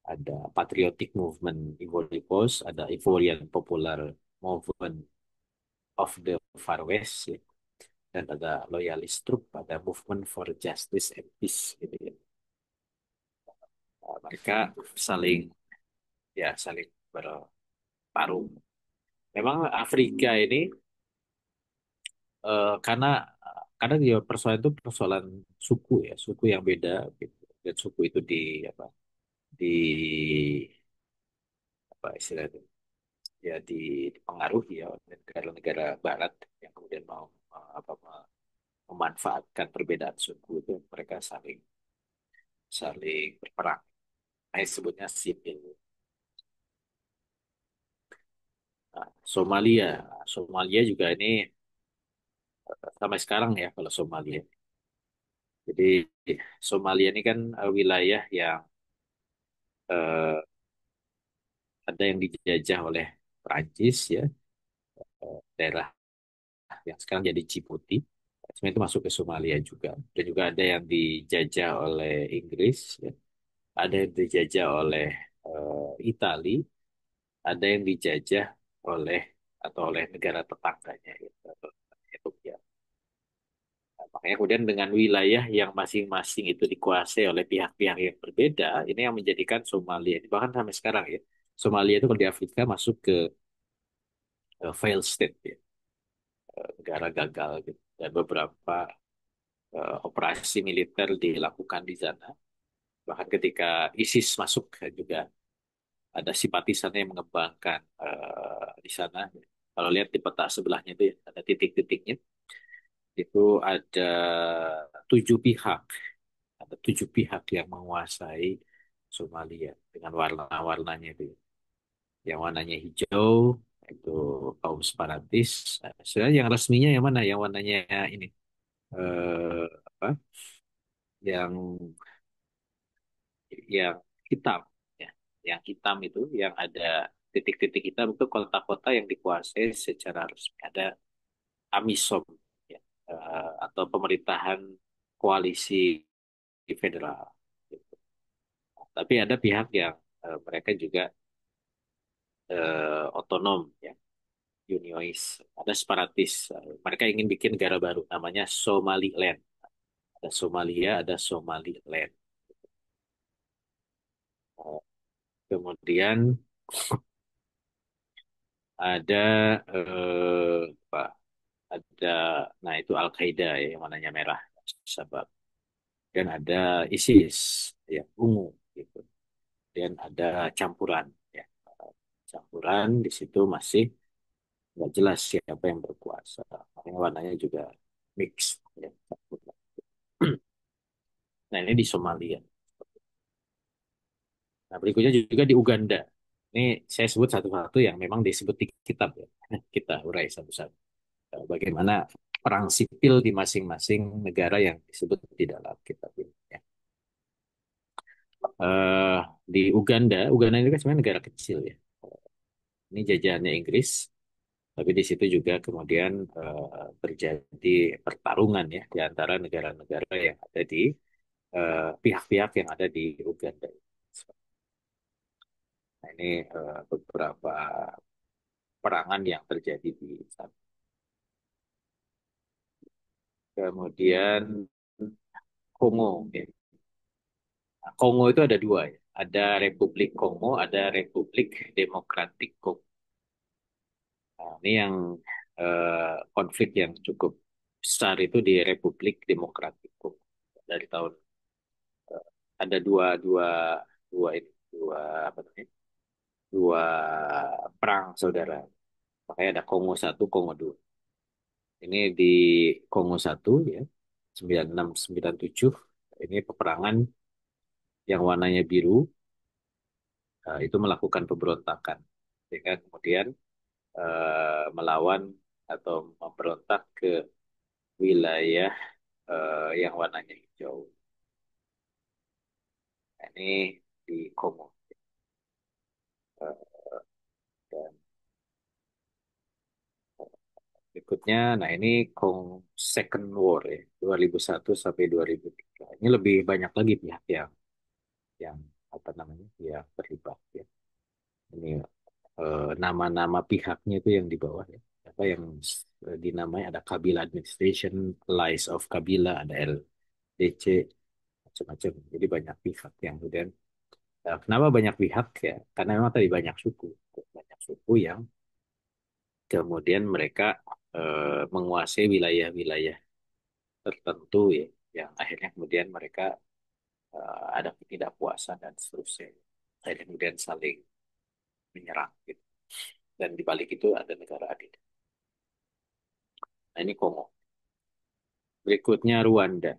Ada Patriotic Movement Ivory Coast, ada Ivorian Popular Movement of the Far West, ya. Dan ada Loyalist Troop, ada Movement for Justice and Peace, gitu ya. Nah, mereka saling saling bertarung. Memang Afrika ini karena dia persoalan itu persoalan suku ya, suku yang beda gitu. Dan suku itu apa di apa istilahnya ya dipengaruhi ya oleh negara-negara Barat yang kemudian mau memanfaatkan perbedaan suku itu mereka saling saling berperang. Saya sebutnya sipil. Nah, Somalia, Somalia juga ini sampai sekarang ya kalau Somalia. Jadi Somalia ini kan wilayah yang eh, ada yang dijajah oleh Prancis ya, daerah yang sekarang jadi Djibouti. Sebenarnya itu masuk ke Somalia juga. Dan juga ada yang dijajah oleh Inggris, ya. Ada yang dijajah oleh Itali, ada yang dijajah oleh oleh negara tetangganya, yaitu Ethiopia. Nah, makanya kemudian dengan wilayah yang masing-masing itu dikuasai oleh pihak-pihak yang berbeda, ini yang menjadikan Somalia, bahkan sampai sekarang ya, Somalia itu kalau di Afrika masuk ke failed state, ya, negara gagal gitu. Dan beberapa operasi militer dilakukan di sana. Bahkan ketika ISIS masuk juga ada simpatisan yang mengembangkan di sana. Kalau lihat di peta sebelahnya itu ya, ada titik-titiknya. Itu ada 7 pihak, ada 7 pihak yang menguasai Somalia dengan warna-warnanya itu. Yang warnanya hijau itu kaum separatis. Nah, sebenarnya yang resminya yang mana? Yang warnanya ini apa? Yang yang hitam. Ya. yang hitam itu, yang ada titik-titik hitam itu kota-kota yang dikuasai secara resmi. Ada AMISOM, ya, atau pemerintahan koalisi federal. Gitu. Tapi ada pihak yang mereka juga otonom, ya, unionis, ada separatis. Mereka ingin bikin negara baru, namanya Somaliland. Ada Somalia, ada Somaliland. Eh, Kemudian ada apa? Ada, nah itu Al-Qaeda ya, yang warnanya merah, sabab. Dan ada ISIS yang ungu gitu. Dan ada campuran, ya. Campuran di situ masih nggak jelas siapa yang berkuasa. Makanya warnanya juga mix, ya, campuran. Nah ini di Somalia. Nah berikutnya juga di Uganda. Ini saya sebut satu-satu yang memang disebut di kitab, ya. Kita urai satu-satu. Bagaimana perang sipil di masing-masing negara yang disebut di dalam kitab ini, ya. eh di Uganda, Uganda itu kan sebenarnya negara kecil, ya. Ini jajahannya Inggris, tapi di situ juga kemudian terjadi pertarungan, ya, di antara negara-negara yang ada di pihak-pihak yang ada di Uganda. Nah, ini beberapa perangan yang terjadi di sana. Kemudian Kongo, ya. Nah, Kongo itu ada dua, ya. Ada Republik Kongo, ada Republik Demokratik Kongo. Nah, ini yang konflik yang cukup besar itu di Republik Demokratik Kongo dari tahun ada dua dua dua ini dua apa namanya dua perang saudara. Makanya ada Kongo satu, Kongo dua. Ini di Kongo satu, ya, 9697. Ini peperangan yang warnanya biru, itu melakukan pemberontakan sehingga kemudian melawan atau memberontak ke wilayah yang warnanya hijau. Nah, ini di Kongo. Eh, dan berikutnya, nah ini Second War, ya, 2001 sampai 2003. Ini lebih banyak lagi pihak yang apa namanya, yang terlibat, ya. Ini nama-nama pihaknya itu yang di bawah, ya. Apa yang dinamai ada Kabila Administration, Allies of Kabila, ada LDC, macam-macam. Jadi banyak pihak yang kemudian kenapa banyak pihak, ya? Karena memang tadi banyak suku yang kemudian mereka menguasai wilayah-wilayah tertentu, ya, yang akhirnya kemudian mereka ada ketidakpuasan dan seterusnya. Akhirnya kemudian saling menyerang gitu. Dan di balik itu ada negara adil. Nah, ini Kongo. Berikutnya Rwanda.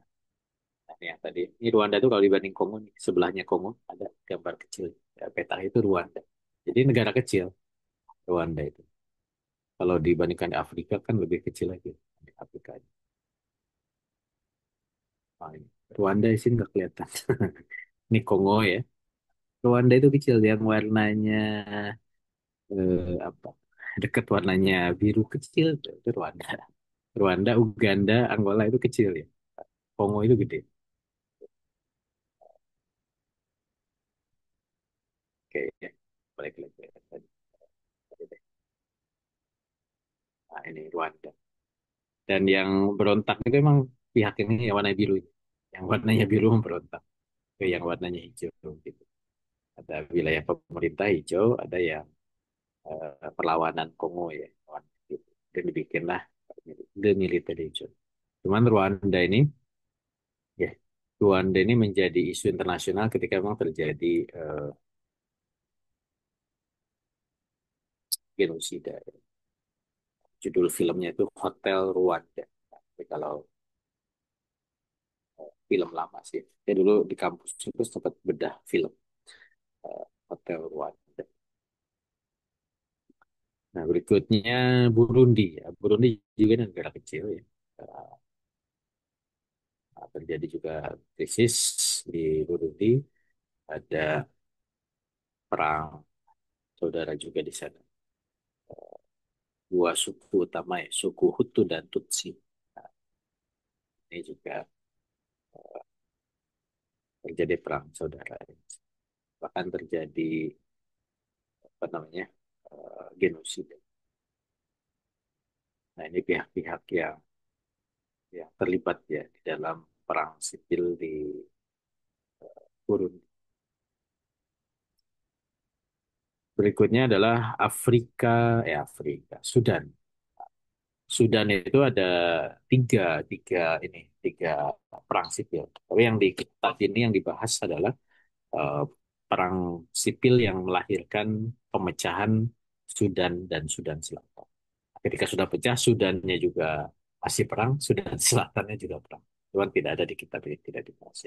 Nah, ini yang tadi. Ini Rwanda itu kalau dibanding Kongo, nih, sebelahnya Kongo ada gambar kecil. Ya, peta itu Rwanda. Jadi negara kecil Rwanda itu. Kalau dibandingkan di Afrika kan lebih kecil lagi di Afrika. Nah, ini. Rwanda sih nggak kelihatan. Ini Kongo, ya. Rwanda itu kecil yang warnanya apa? Dekat warnanya biru kecil itu Rwanda. Rwanda, Uganda, Angola itu kecil, ya. Kongo itu gede. Oke, ya. Balik lagi. Nah, ini Rwanda. Dan yang berontak itu emang pihak ini yang warna biru. Yang warnanya biru memberontak ke yang warnanya hijau gitu. Ada wilayah pemerintah hijau, ada yang perlawanan Kongo, ya. Warna gitu. Dan dibikinlah the military hijau. Cuman ya, Rwanda ini menjadi isu internasional ketika memang terjadi genosida. Judul filmnya itu Hotel Rwanda. Tapi kalau film lama sih. Saya dulu di kampus itu sempat bedah film Hotel Rwanda. Nah, berikutnya Burundi, ya. Burundi juga negara kecil, ya. Terjadi juga krisis di Burundi. Ada perang saudara juga di sana. Dua suku utama ya, suku Hutu dan Tutsi. Nah, ini juga terjadi perang saudara. Bahkan terjadi apa namanya genosida. Nah ini pihak-pihak yang terlibat ya di dalam perang sipil di Burundi. Berikutnya adalah Afrika, Sudan. Sudan itu ada tiga, tiga perang sipil. Tapi yang di kitab ini yang dibahas adalah eh, perang sipil yang melahirkan pemecahan Sudan dan Sudan Selatan. Ketika sudah pecah, Sudannya juga masih perang, Sudan Selatannya juga perang. Cuman tidak ada di kitab ini, tidak dibahas.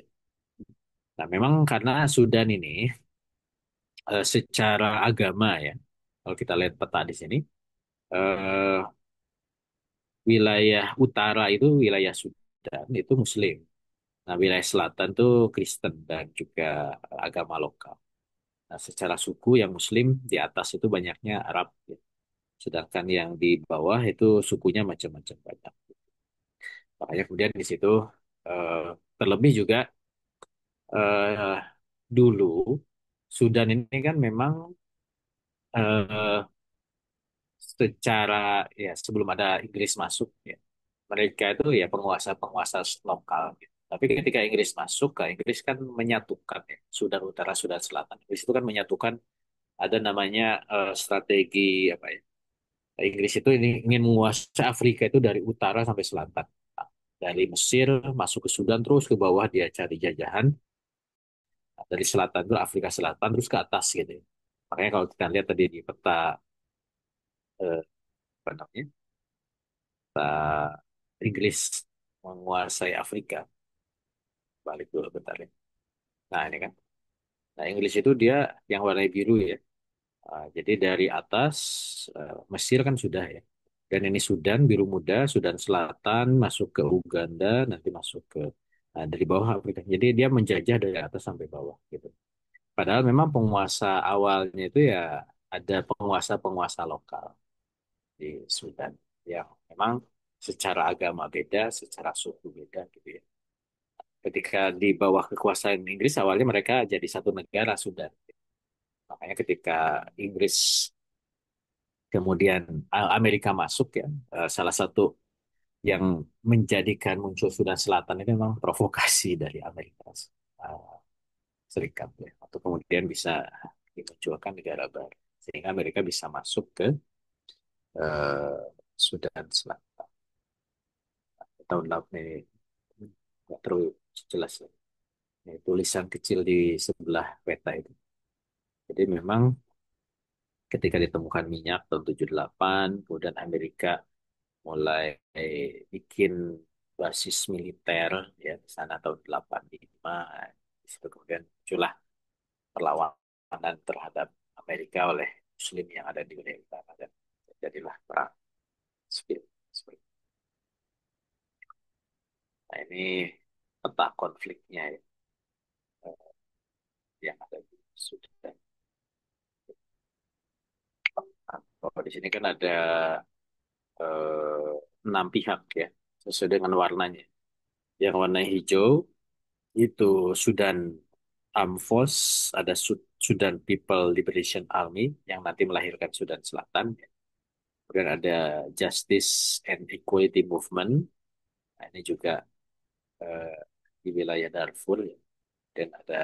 Nah, memang karena Sudan ini secara agama ya, kalau kita lihat peta di sini, eh, wilayah utara itu wilayah Sudan itu Muslim. Nah, wilayah selatan itu Kristen dan juga agama lokal. Nah, secara suku yang Muslim di atas itu banyaknya Arab, ya. Sedangkan yang di bawah itu sukunya macam-macam banyak. Makanya kemudian di situ eh, terlebih juga eh, dulu Sudan ini kan memang eh, secara ya sebelum ada Inggris masuk ya mereka itu ya penguasa-penguasa lokal gitu. Tapi ketika Inggris masuk ke Inggris kan menyatukan ya Sudan Utara Sudan Selatan. Inggris itu kan menyatukan ada namanya strategi apa ya? Inggris itu ini ingin menguasai Afrika itu dari utara sampai selatan. Nah, dari Mesir masuk ke Sudan terus ke bawah dia cari jajahan. Nah, dari selatan itu Afrika Selatan terus ke atas gitu, ya. Makanya kalau kita lihat tadi di peta apa namanya? Peta Inggris menguasai Afrika. Balik dulu bentar ya. Nah, ini kan. Nah, Inggris itu dia yang warna biru ya. Jadi dari atas Mesir kan sudah ya. Dan ini Sudan biru muda, Sudan Selatan masuk ke Uganda, nanti masuk ke dari bawah Afrika. Jadi dia menjajah dari atas sampai bawah gitu. Padahal memang penguasa awalnya itu ya ada penguasa-penguasa lokal di Sudan yang memang secara agama beda, secara suku beda gitu ya. Ketika di bawah kekuasaan Inggris awalnya mereka jadi satu negara Sudan. Makanya ketika Inggris kemudian Amerika masuk ya, salah satu yang menjadikan muncul Sudan Selatan itu memang provokasi dari Amerika eh, Serikat ya, atau kemudian bisa dimunculkan negara baru sehingga Amerika bisa masuk ke eh, Sudan Selatan. Tahun lalu ini nggak terlalu jelas ya. Ini tulisan kecil di sebelah peta itu. Jadi memang ketika ditemukan minyak tahun 78, kemudian Amerika mulai bikin basis militer ya di sana tahun 85. Di situ kemudian muncullah perlawanan terhadap Amerika oleh Muslim yang ada di wilayah utara dan jadilah perang sipil. Nah ini peta konfliknya ya, yang ada di Sudan. Nah, kalau di sini kan ada 6 pihak ya sesuai dengan warnanya. Yang warna hijau itu Sudan Armed Force, ada Sudan People Liberation Army yang nanti melahirkan Sudan Selatan. Kemudian ada Justice and Equality Movement. Nah, ini juga eh, di wilayah Darfur ya. Dan ada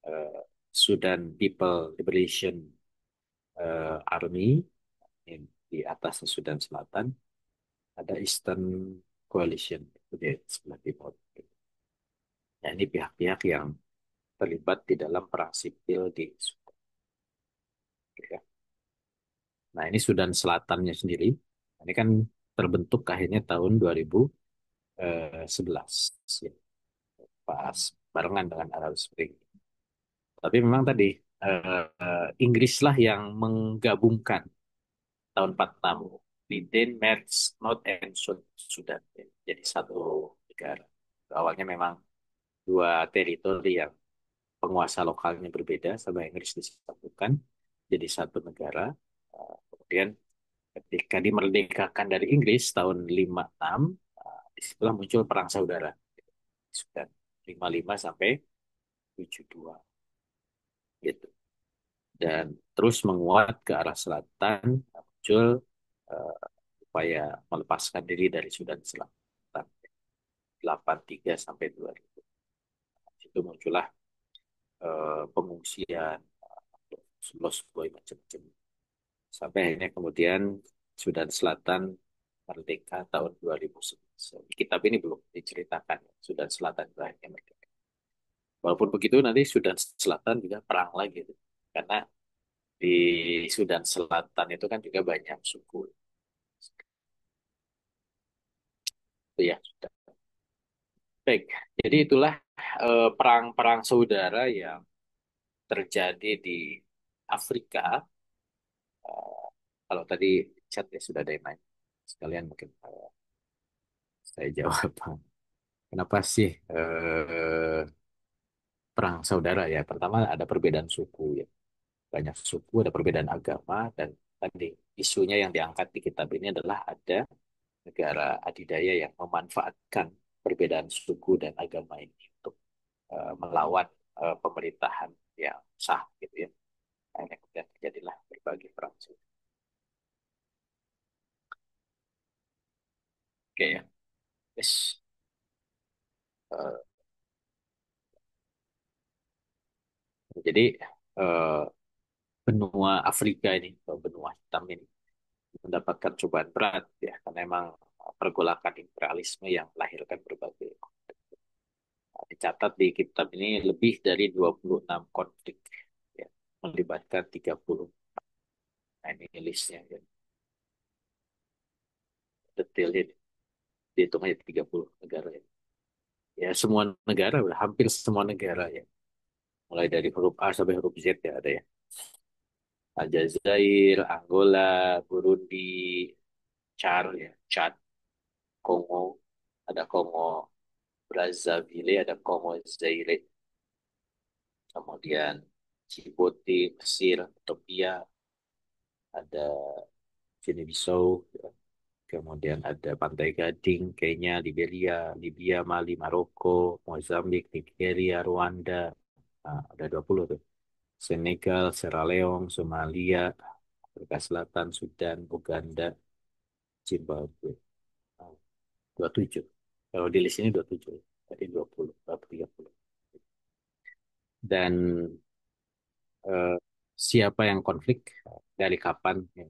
eh, Sudan People Liberation Army yang di atas Sudan Selatan. Ada Eastern Coalition itu di sebelah timur. Nah, ini pihak-pihak yang terlibat di dalam perang sipil di Sudan. Ya. Nah, ini Sudan Selatannya sendiri. Ini kan terbentuk akhirnya tahun 2011 ya, pas barengan dengan Arab Spring. Tapi memang tadi Inggris lah yang menggabungkan tahun 46 Britain merged North and South Sudan ya. Jadi satu negara. Awalnya memang dua teritori yang penguasa lokalnya berbeda sama Inggris disatukan jadi satu negara. Kemudian ketika dimerdekakan dari Inggris tahun 56, disitulah muncul perang saudara. Sudah 55 sampai 72 gitu. Dan terus menguat ke arah selatan, muncul uh, upaya melepaskan diri dari Sudan Selatan 83 sampai 2000. Itu muncullah pengungsian, Lost Boy macam-macam. Sampai akhirnya kemudian Sudan Selatan merdeka tahun 2011. Di kitab ini belum diceritakan Sudan Selatan akhirnya merdeka. Walaupun begitu nanti Sudan Selatan juga perang lagi tuh. Karena di Sudan Selatan itu kan juga banyak suku. Itu ya sudah. Baik, jadi itulah perang-perang saudara yang terjadi di Afrika. Kalau tadi chat ya sudah ada yang nanya. Sekalian mungkin saya jawab. Kenapa sih perang saudara ya? Pertama ada perbedaan suku ya. Banyak suku, ada perbedaan agama, dan tadi isunya yang diangkat di kitab ini adalah ada negara adidaya yang memanfaatkan perbedaan suku dan agama ini untuk melawan pemerintahan yang sah gitu ya. Akhirnya kemudian terjadilah berbagai perang saudara. Oke ya. Yes. Eh, jadi eh, benua Afrika ini, atau benua hitam ini mendapatkan cobaan berat ya, karena memang pergolakan imperialisme yang melahirkan berbagai. Dicatat di kitab ini lebih dari 26 konflik ya, melibatkan 30. Nah, ini listnya ya. Detailnya dihitung aja 30 negara ya. Ya semua negara, udah hampir semua negara ya. Mulai dari huruf A sampai huruf Z ya ada ya. Aljazair, Angola, Burundi, Chad, Kongo, ada Kongo Brazzaville, ada Kongo Zaire, kemudian Djibouti, Mesir, Ethiopia, ada Guinea-Bissau, ya. Kemudian ada Pantai Gading, Kenya, Liberia, Libya, Mali, Maroko, Mozambik, Nigeria, Rwanda. Nah, ada 20 tuh. Senegal, Sierra Leone, Somalia, Afrika Selatan, Sudan, Uganda, Zimbabwe. Nah, 27. Kalau di list ini 27. Tadi 20, atau 30. Dan eh, siapa yang konflik, dari kapan, ya,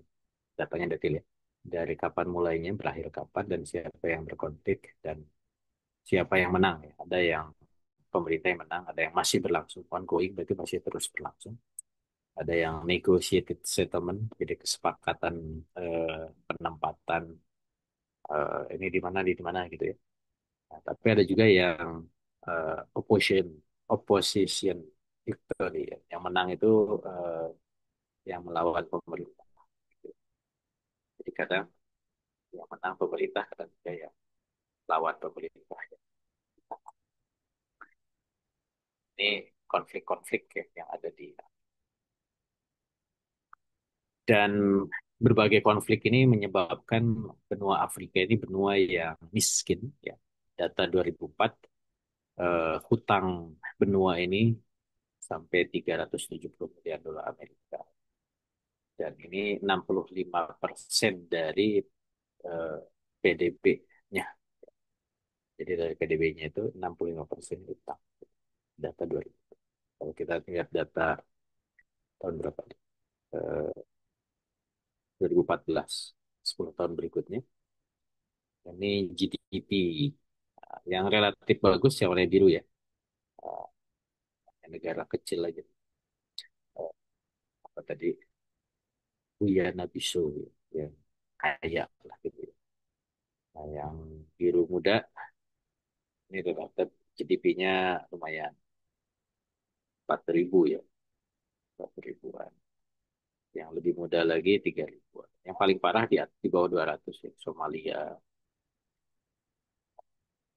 datanya detail ya. Dari kapan mulainya, berakhir kapan, dan siapa yang berkonflik, dan siapa yang menang ya. Ada yang pemerintah yang menang, ada yang masih berlangsung ongoing, berarti masih terus berlangsung. Ada yang negotiated settlement, jadi kesepakatan penempatan ini di mana gitu ya. Nah, tapi ada juga yang opposition victory ya. Yang menang itu eh, yang melawan pemerintah. Gitu. Jadi kadang yang menang pemerintah, kadang juga yang lawan pemerintah. Ya. Ini konflik-konflik ya, yang ada di. Dan berbagai konflik ini menyebabkan benua Afrika ini benua yang miskin ya. Data 2004, hutang benua ini sampai 370 miliar dolar Amerika. Dan ini 65% dari PDB-nya. Jadi dari PDB-nya itu 65% hutang. Data 2000. Kalau kita lihat data tahun berapa? Eh, 2014, 10 tahun berikutnya. Ini GDP yang relatif bagus yang warna biru ya. Negara kecil aja. Apa tadi? Guyana Bissau ya. Yang kaya lah gitu ya. Nah, yang biru muda ini relatif GDP-nya lumayan 4.000 ya, 4 ribuan. Yang lebih muda lagi 3 ribuan. Yang paling parah di bawah 200 ya. Somalia,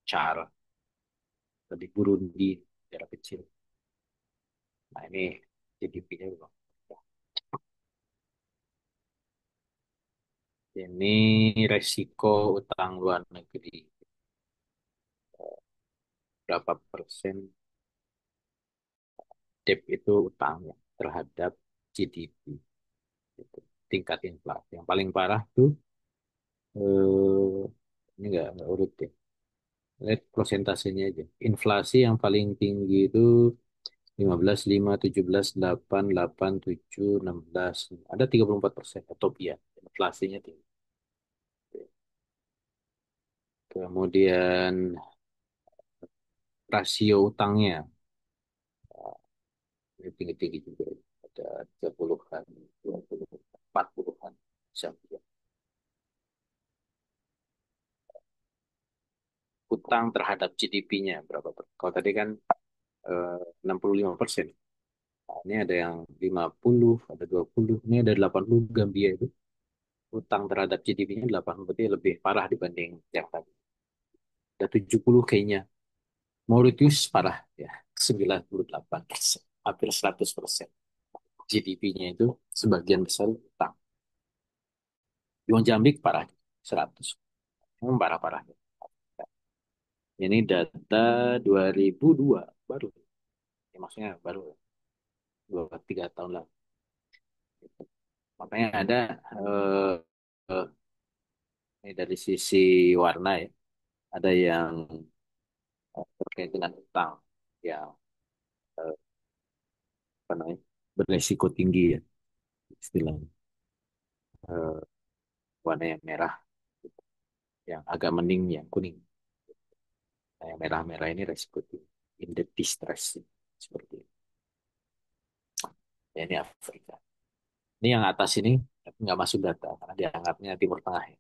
Char, di Burundi, negara kecil. Nah ini GDP-nya belum. Ini resiko utang luar negeri. Berapa persen debt itu utangnya terhadap GDP. Gitu. Tingkat inflasi. Yang paling parah tuh, ini nggak urut ya. Lihat prosentasenya aja. Inflasi yang paling tinggi itu 15, 5, 17, 8, 8, 7, 16. Ada 34%. Ethiopia. Inflasinya tinggi. Kemudian rasio utangnya ini tinggi-tinggi juga. Ada 30-an, 20, 40-an. Bisa. Utang terhadap GDP-nya berapa? Kalau tadi kan 65%. Nah, ini ada yang 50, ada 20, ini ada 80. Gambia itu utang terhadap GDP-nya 80, berarti lebih parah dibanding yang tadi. Ada 70 kayaknya. Mauritius parah ya, 98%, hampir 100%. GDP-nya itu sebagian besar utang. Di Mozambik parah, 100. Memang parah-parah. Ini data 2002, baru. Ya, maksudnya baru 2-3 tahun lalu. Makanya ada eh, eh, ini dari sisi warna ya, ada yang terkait dengan utang yang eh, apa namanya beresiko tinggi ya istilahnya. Eh, Warna yang merah, yang agak mending, yang kuning. Nah, yang merah-merah ini resiko tinggi. In the distress seperti itu. Ya, ini Afrika. Ini yang atas ini nggak masuk data karena dianggapnya Timur Tengah ya.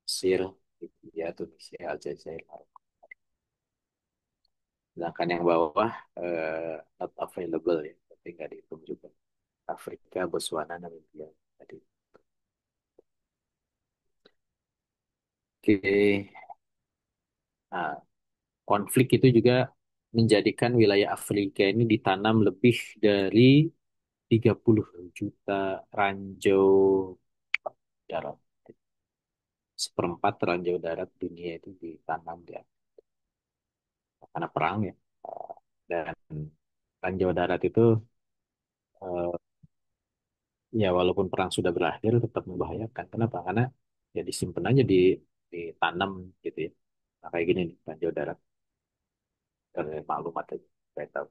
Mesir, Libya, Tunisia, Aljazair, Maroko. Sedangkan yang bawah not available ya, tapi nggak dihitung juga. Afrika, Botswana, Namibia. Tadi. Oke, nah, konflik itu juga menjadikan wilayah Afrika ini ditanam lebih dari 30 juta ranjau darat. Seperempat ranjau darat dunia itu ditanam di Afrika. Karena perang ya. Dan ranjau darat itu eh, ya walaupun perang sudah berakhir tetap membahayakan. Kenapa? Karena ya disimpan aja ditanam gitu ya. Nah, kayak gini nih ranjau darat. Dari maklumat aja. Saya tahu.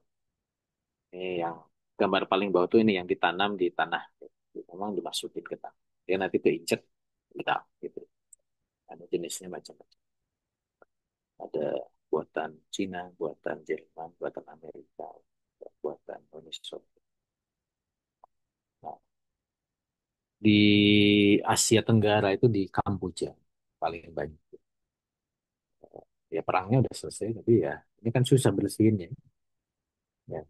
Ini yang gambar paling bawah tuh ini yang ditanam di tanah. Memang dimasukin ke tanah. Dia nanti keinjek, ledak gitu. Ada jenisnya macam-macam. Ada buatan Cina, buatan Jerman, buatan Amerika, buatan Uni Soviet. Nah, di Asia Tenggara itu di Kamboja paling banyak. Ya perangnya udah selesai, tapi ya ini kan susah bersihinnya. Ya,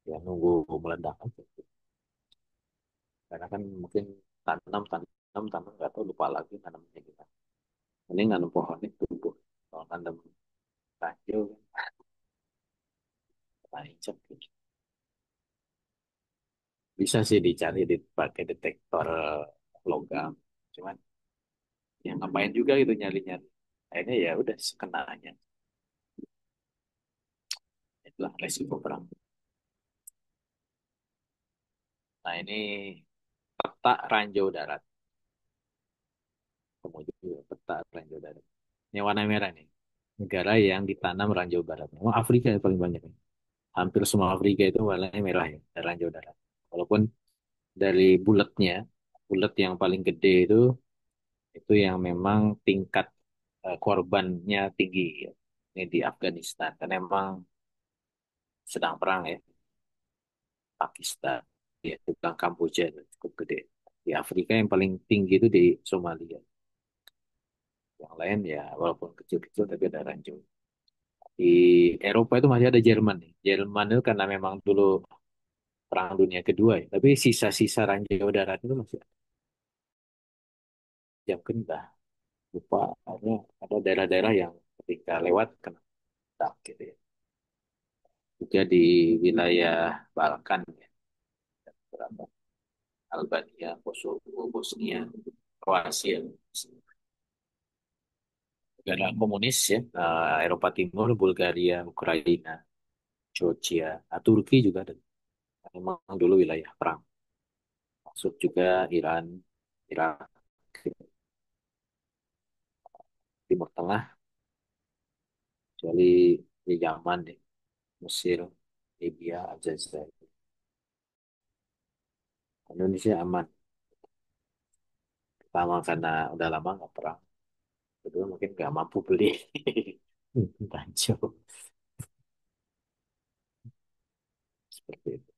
ya nunggu meledak aja. Karena kan mungkin tanam nggak tahu lupa lagi tanamnya gimana. Ini nanam pohon itu tumbuh. Kalau nanam kayu, nah, injek gitu. Bisa sih dicari pakai detektor logam. Cuman ya ngapain juga gitu nyali-nyali. Akhirnya ya udah sekenanya. Itulah resiko perang. Nah ini peta ranjau darat. Kemudian juga peta ranjau darat. Ini warna merah nih. Negara yang ditanam ranjau darat. Memang Afrika yang paling banyak. Nih. Hampir semua Afrika itu warnanya merah ya, ranjau darat. Walaupun dari bulat yang paling gede itu yang memang tingkat korbannya tinggi ya. Ini di Afghanistan. Karena memang sedang perang ya. Pakistan, ya, di belakang Kamboja itu cukup gede. Di Afrika yang paling tinggi itu di Somalia. Yang lain ya walaupun kecil-kecil tapi ada ranjau. Di Eropa itu masih ada Jerman nih. Jerman itu karena memang dulu Perang Dunia Kedua ya. Tapi sisa-sisa ranjau darat itu masih ada. Yang kena lupa ada daerah-daerah yang ketika lewat kena tak gitu ya. Juga di wilayah Balkan Albania, Kosovo, Bosnia, Kroasia, negara komunis ya, Eropa Timur, Bulgaria, Ukraina, Georgia, Turki juga ada. Memang dulu wilayah perang. Masuk juga Iran, Irak, Timur Tengah, kecuali di Yaman, deh, Mesir, Libya, Aljazair. Indonesia aman. Pertama karena udah lama nggak perang. Kedua mungkin nggak mampu beli ranjau seperti itu.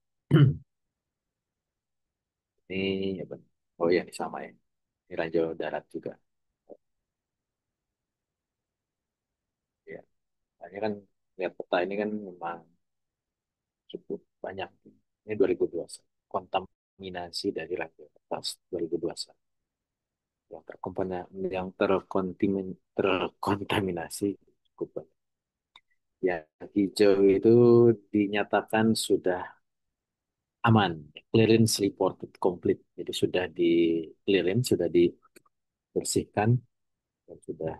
Ini apa? Oh ya, ini sama ya. Ini ranjau darat juga. Ya, nah, ini kan lihat peta ini kan memang cukup banyak. Ini 2021. Kontaminasi dari ranjau atas 2021. Yang terkontaminasi cukup banyak. Yang hijau itu dinyatakan sudah aman, clearance reported complete. Jadi sudah di clearance, sudah dibersihkan dan sudah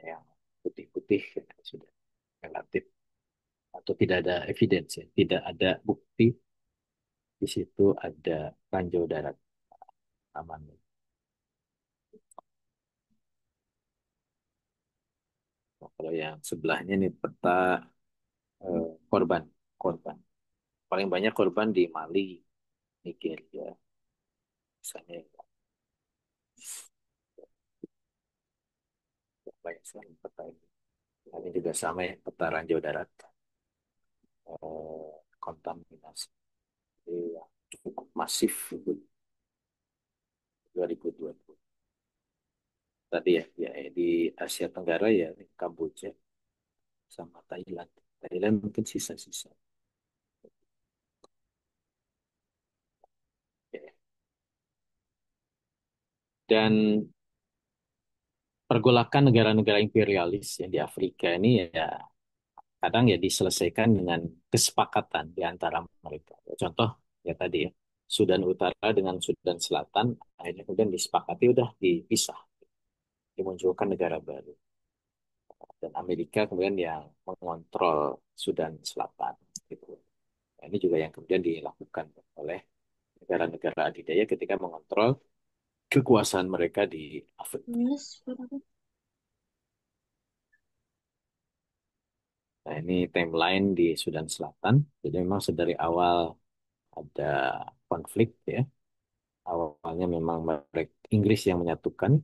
yang putih-putih ya, sudah relatif atau tidak ada evidence ya, tidak ada bukti di situ ada ranjau darat aman. Nah, kalau yang sebelahnya nih peta korban, korban. Paling banyak korban di Mali, Nigeria, misalnya banyak sekali peta ini. Nah, ini juga sama ya, peta ranjau darat, kontaminasi. Jadi, ya, cukup masif itu 2020. Tadi ya, di Asia Tenggara ya, Kamboja sama Thailand. Thailand mungkin sisa-sisa. Ya. Dan pergolakan negara-negara imperialis yang di Afrika ini ya kadang ya diselesaikan dengan kesepakatan di antara mereka. Contoh ya tadi ya, Sudan Utara dengan Sudan Selatan akhirnya kemudian disepakati udah dipisah, dimunculkan negara baru. Dan Amerika kemudian yang mengontrol Sudan Selatan gitu. Nah, ini juga yang kemudian dilakukan oleh negara-negara adidaya ketika mengontrol kekuasaan mereka di Afrika. Yes. Nah, ini timeline di Sudan Selatan. Jadi memang sedari awal ada konflik ya. Awalnya memang mereka Inggris yang menyatukan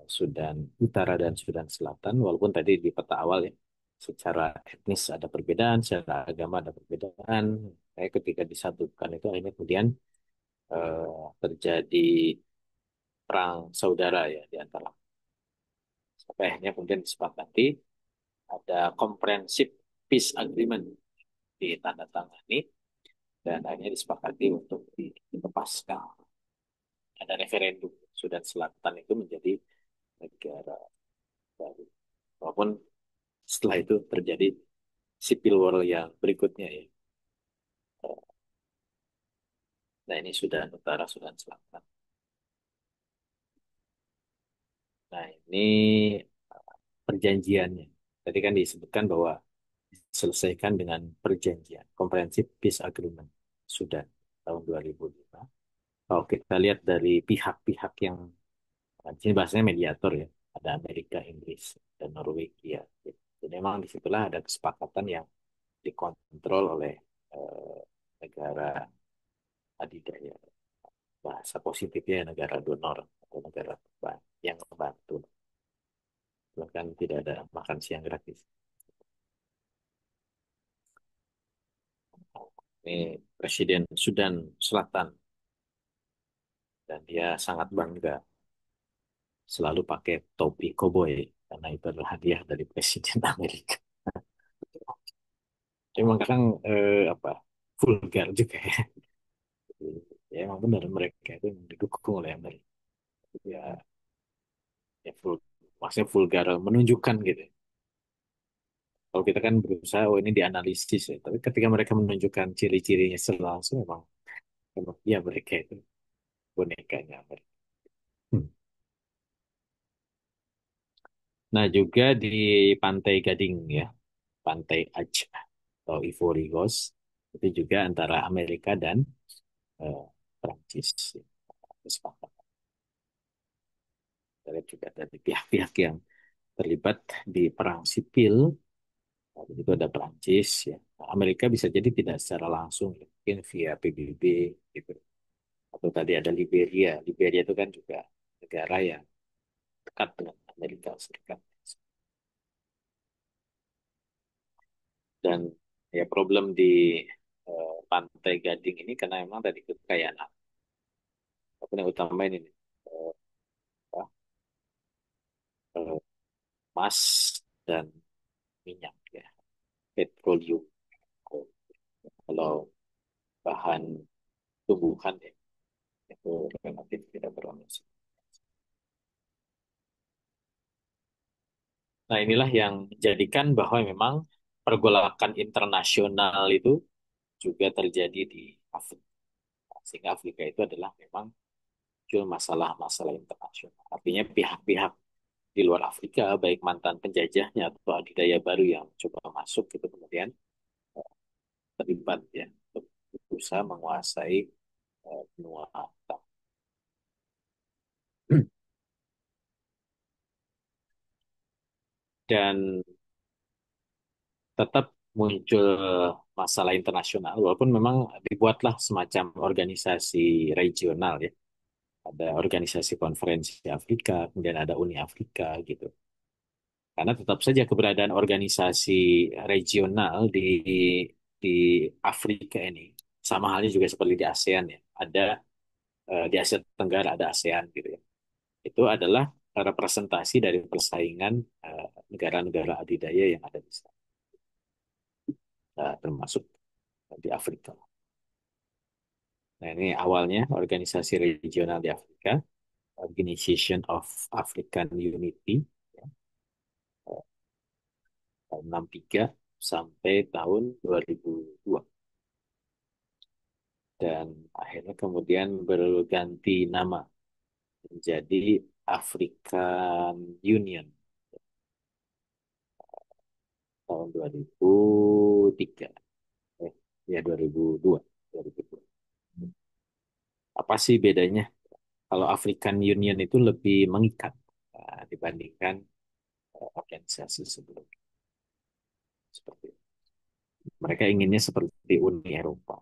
Sudan Utara dan Sudan Selatan, walaupun tadi di peta awal ya, secara etnis ada perbedaan, secara agama ada perbedaan. Ketika disatukan itu akhirnya kemudian terjadi perang saudara ya di antara. Sampai akhirnya kemudian disepakati ada comprehensive peace agreement ditandatangani dan akhirnya disepakati untuk dilepaskan. Ada referendum Sudan Selatan itu menjadi negara baru. Walaupun setelah itu terjadi civil war yang berikutnya ya. Nah ini Sudan Utara, Sudan Selatan. Nah ini perjanjiannya. Tadi kan disebutkan bahwa diselesaikan dengan perjanjian, Comprehensive Peace Agreement Sudan tahun 2005. Kalau kita lihat dari pihak-pihak yang, di sini bahasanya mediator ya, ada Amerika, Inggris, dan Norwegia. Jadi memang disitulah ada kesepakatan yang dikontrol oleh eh, negara adidaya. Bahasa positifnya negara donor atau negara yang membantu. Bahkan tidak ada makan siang gratis. Ini Presiden Sudan Selatan dan dia sangat bangga selalu pakai topi koboi karena itu adalah hadiah dari Presiden Amerika. Emang kadang apa vulgar juga ya. Ya emang benar mereka itu didukung oleh Amerika. Ya, ya maksudnya vulgar menunjukkan gitu. Kalau kita kan berusaha, oh ini dianalisis ya. Tapi ketika mereka menunjukkan ciri-cirinya secara langsung, memang ya mereka itu bonekanya mereka. Hmm. Nah juga di Pantai Gading ya, Pantai Aceh atau Ivory Coast, itu juga antara Amerika dan eh, Prancis. Ya. Kesepakatan. Ada juga dari pihak-pihak yang terlibat di perang sipil. Waktu itu ada Prancis, ya. Amerika bisa jadi tidak secara langsung, ya. Mungkin via PBB, gitu. Atau tadi ada Liberia. Liberia itu kan juga negara yang dekat dengan Amerika Serikat. Dan ya problem di Pantai Gading ini karena memang tadi kekayaan alam. Tapi yang utama ini nih, eh, apa, eh, emas dan minyak ya, petroleum. Kalau bahan tumbuhan ya, itu relatif tidak beremisi. Nah, inilah yang menjadikan bahwa memang pergolakan internasional itu juga terjadi di Afrika. Sehingga Afrika itu adalah memang muncul masalah-masalah internasional. Artinya pihak-pihak di luar Afrika, baik mantan penjajahnya atau adidaya baru yang coba masuk itu kemudian terlibat ya untuk berusaha menguasai benua Afrika. Dan tetap muncul masalah internasional, walaupun memang dibuatlah semacam organisasi regional ya. Ada organisasi konferensi Afrika, kemudian ada Uni Afrika gitu. Karena tetap saja keberadaan organisasi regional di Afrika ini sama halnya juga seperti di ASEAN ya. Ada di Asia Tenggara ada ASEAN gitu ya. Itu adalah representasi dari persaingan negara-negara adidaya yang ada di sana, termasuk di Afrika. Nah, ini awalnya organisasi regional di Afrika, Organization of African Unity, ya, tahun 63 sampai tahun 2002. Dan akhirnya kemudian berganti nama menjadi African Union tahun 2003. Eh, ya 2002. 2002. Apa sih bedanya? Kalau African Union itu lebih mengikat dibandingkan organisasi sebelumnya. Seperti itu. Mereka inginnya seperti Uni Eropa,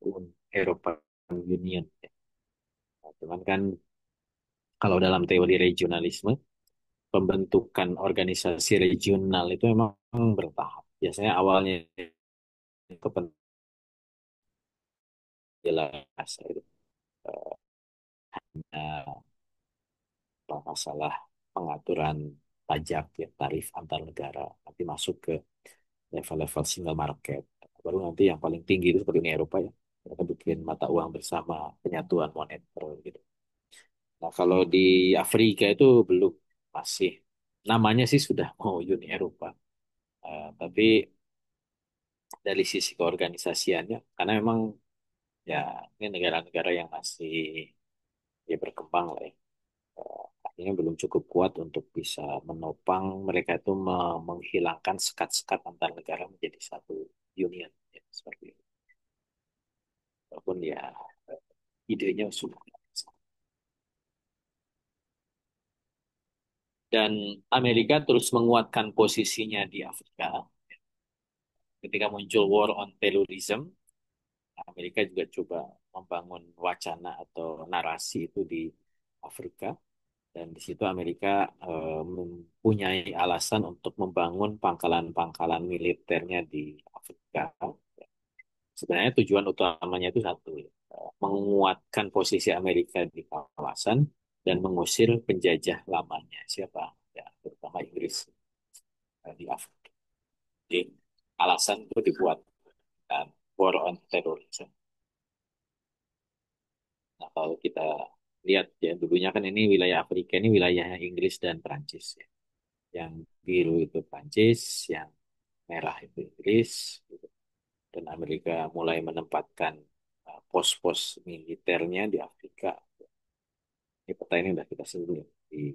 Uni Eropa Union. Ya. Nah, cuman kan kalau dalam teori regionalisme, pembentukan organisasi regional itu memang bertahap. Biasanya awalnya itu jelas itu eh, masalah pengaturan pajak ya tarif antar negara nanti masuk ke level-level single market. Baru nanti yang paling tinggi itu seperti Uni Eropa ya. Mereka bikin mata uang bersama penyatuan moneter gitu. Nah, kalau di Afrika itu belum masih namanya sih sudah mau Uni Eropa. Tapi dari sisi keorganisasiannya karena memang ya ini negara-negara yang masih ya berkembang lah ya. Artinya belum cukup kuat untuk bisa menopang mereka itu menghilangkan sekat-sekat antar negara menjadi satu union ya, seperti itu. Walaupun ya idenya sudah dan Amerika terus menguatkan posisinya di Afrika ketika muncul war on terrorism. Amerika juga coba membangun wacana atau narasi itu di Afrika. Dan di situ Amerika mempunyai alasan untuk membangun pangkalan-pangkalan militernya di Afrika. Sebenarnya tujuan utamanya itu satu, ya, menguatkan posisi Amerika di kawasan dan mengusir penjajah lamanya. Siapa? Ya, terutama Inggris di Afrika. Jadi alasan itu dibuat kan, war on terrorism. Nah, kalau kita lihat ya dulunya kan ini wilayah Afrika ini wilayahnya Inggris dan Prancis ya. Yang biru itu Prancis, yang merah itu Inggris, gitu. Dan Amerika mulai menempatkan pos-pos militernya di Afrika. Ini peta ini sudah kita sebutkan di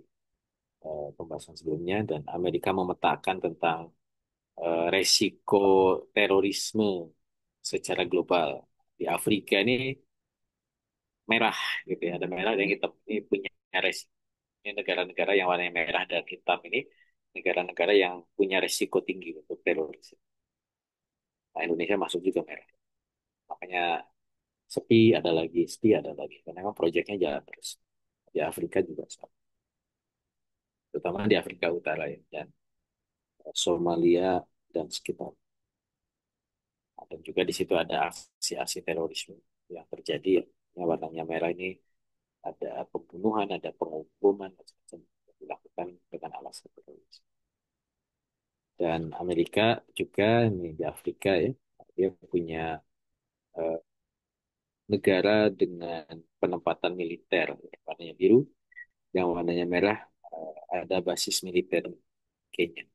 pembahasan sebelumnya, dan Amerika memetakan tentang resiko terorisme secara global. Di Afrika ini merah gitu ya, ada merah dan hitam. Ini punya resiko. Ini negara-negara yang warnanya merah dan hitam ini negara-negara yang punya resiko tinggi untuk teroris. Nah, Indonesia masuk juga merah. Makanya sepi ada lagi. Karena memang proyeknya jalan terus. Di Afrika juga sama. Terutama di Afrika Utara ya. Dan Somalia dan sekitar. Dan juga di situ ada aksi-aksi terorisme yang terjadi ya. Yang warnanya merah ini ada pembunuhan, ada penghukuman, dan sebagainya yang dilakukan dengan alasan teroris. Dan Amerika juga ini di Afrika ya, dia punya eh, negara dengan penempatan militer yang warnanya biru, yang warnanya merah ada basis militer Kenya.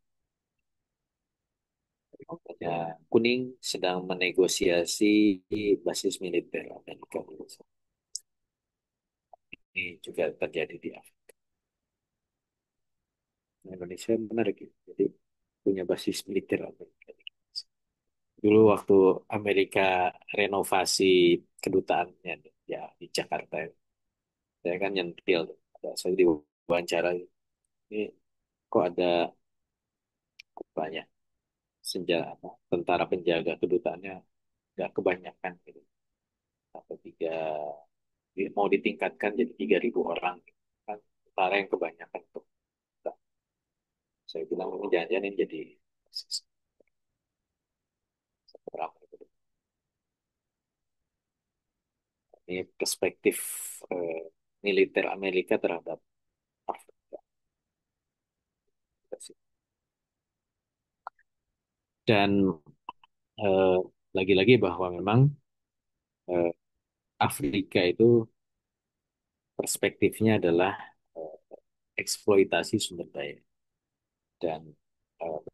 Warnanya kuning sedang menegosiasi basis militer Amerika. Ini juga terjadi di Afrika. Nah, Indonesia menarik ya. Jadi punya basis militer Amerika. Dulu waktu Amerika renovasi kedutaannya ya di Jakarta, saya kan nyentil, saya diwawancara. Ini kok ada banyak senjata tentara penjaga kedutaannya nggak kebanyakan gitu. Sampai mau ditingkatkan jadi 3.000 orang kan tentara yang kebanyakan tuh. Nah, saya bilang ini jangan-jangan ini jadi seberapa gitu. Ini perspektif eh, militer Amerika terhadap Afrika. Dan eh, lagi-lagi bahwa memang eh, Afrika itu perspektifnya adalah eh, eksploitasi sumber daya, dan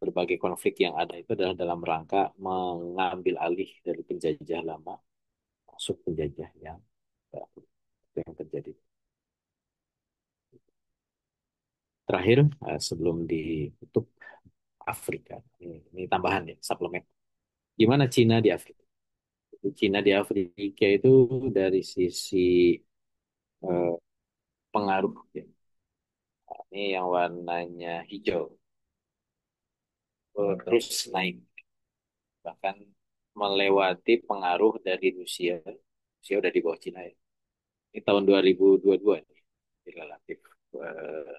berbagai konflik yang ada itu adalah dalam rangka mengambil alih dari penjajah lama masuk penjajah yang baru. Itu yang terjadi. Terakhir, sebelum ditutup, Afrika. Ini tambahan ya, suplemen. Gimana Cina di Afrika? Cina di Afrika itu dari sisi eh, pengaruh ya. Ini yang warnanya hijau. Terus naik, bahkan melewati pengaruh dari Rusia. Rusia udah di bawah Cina ya. Ini tahun 2022 nih, ini relatif eh,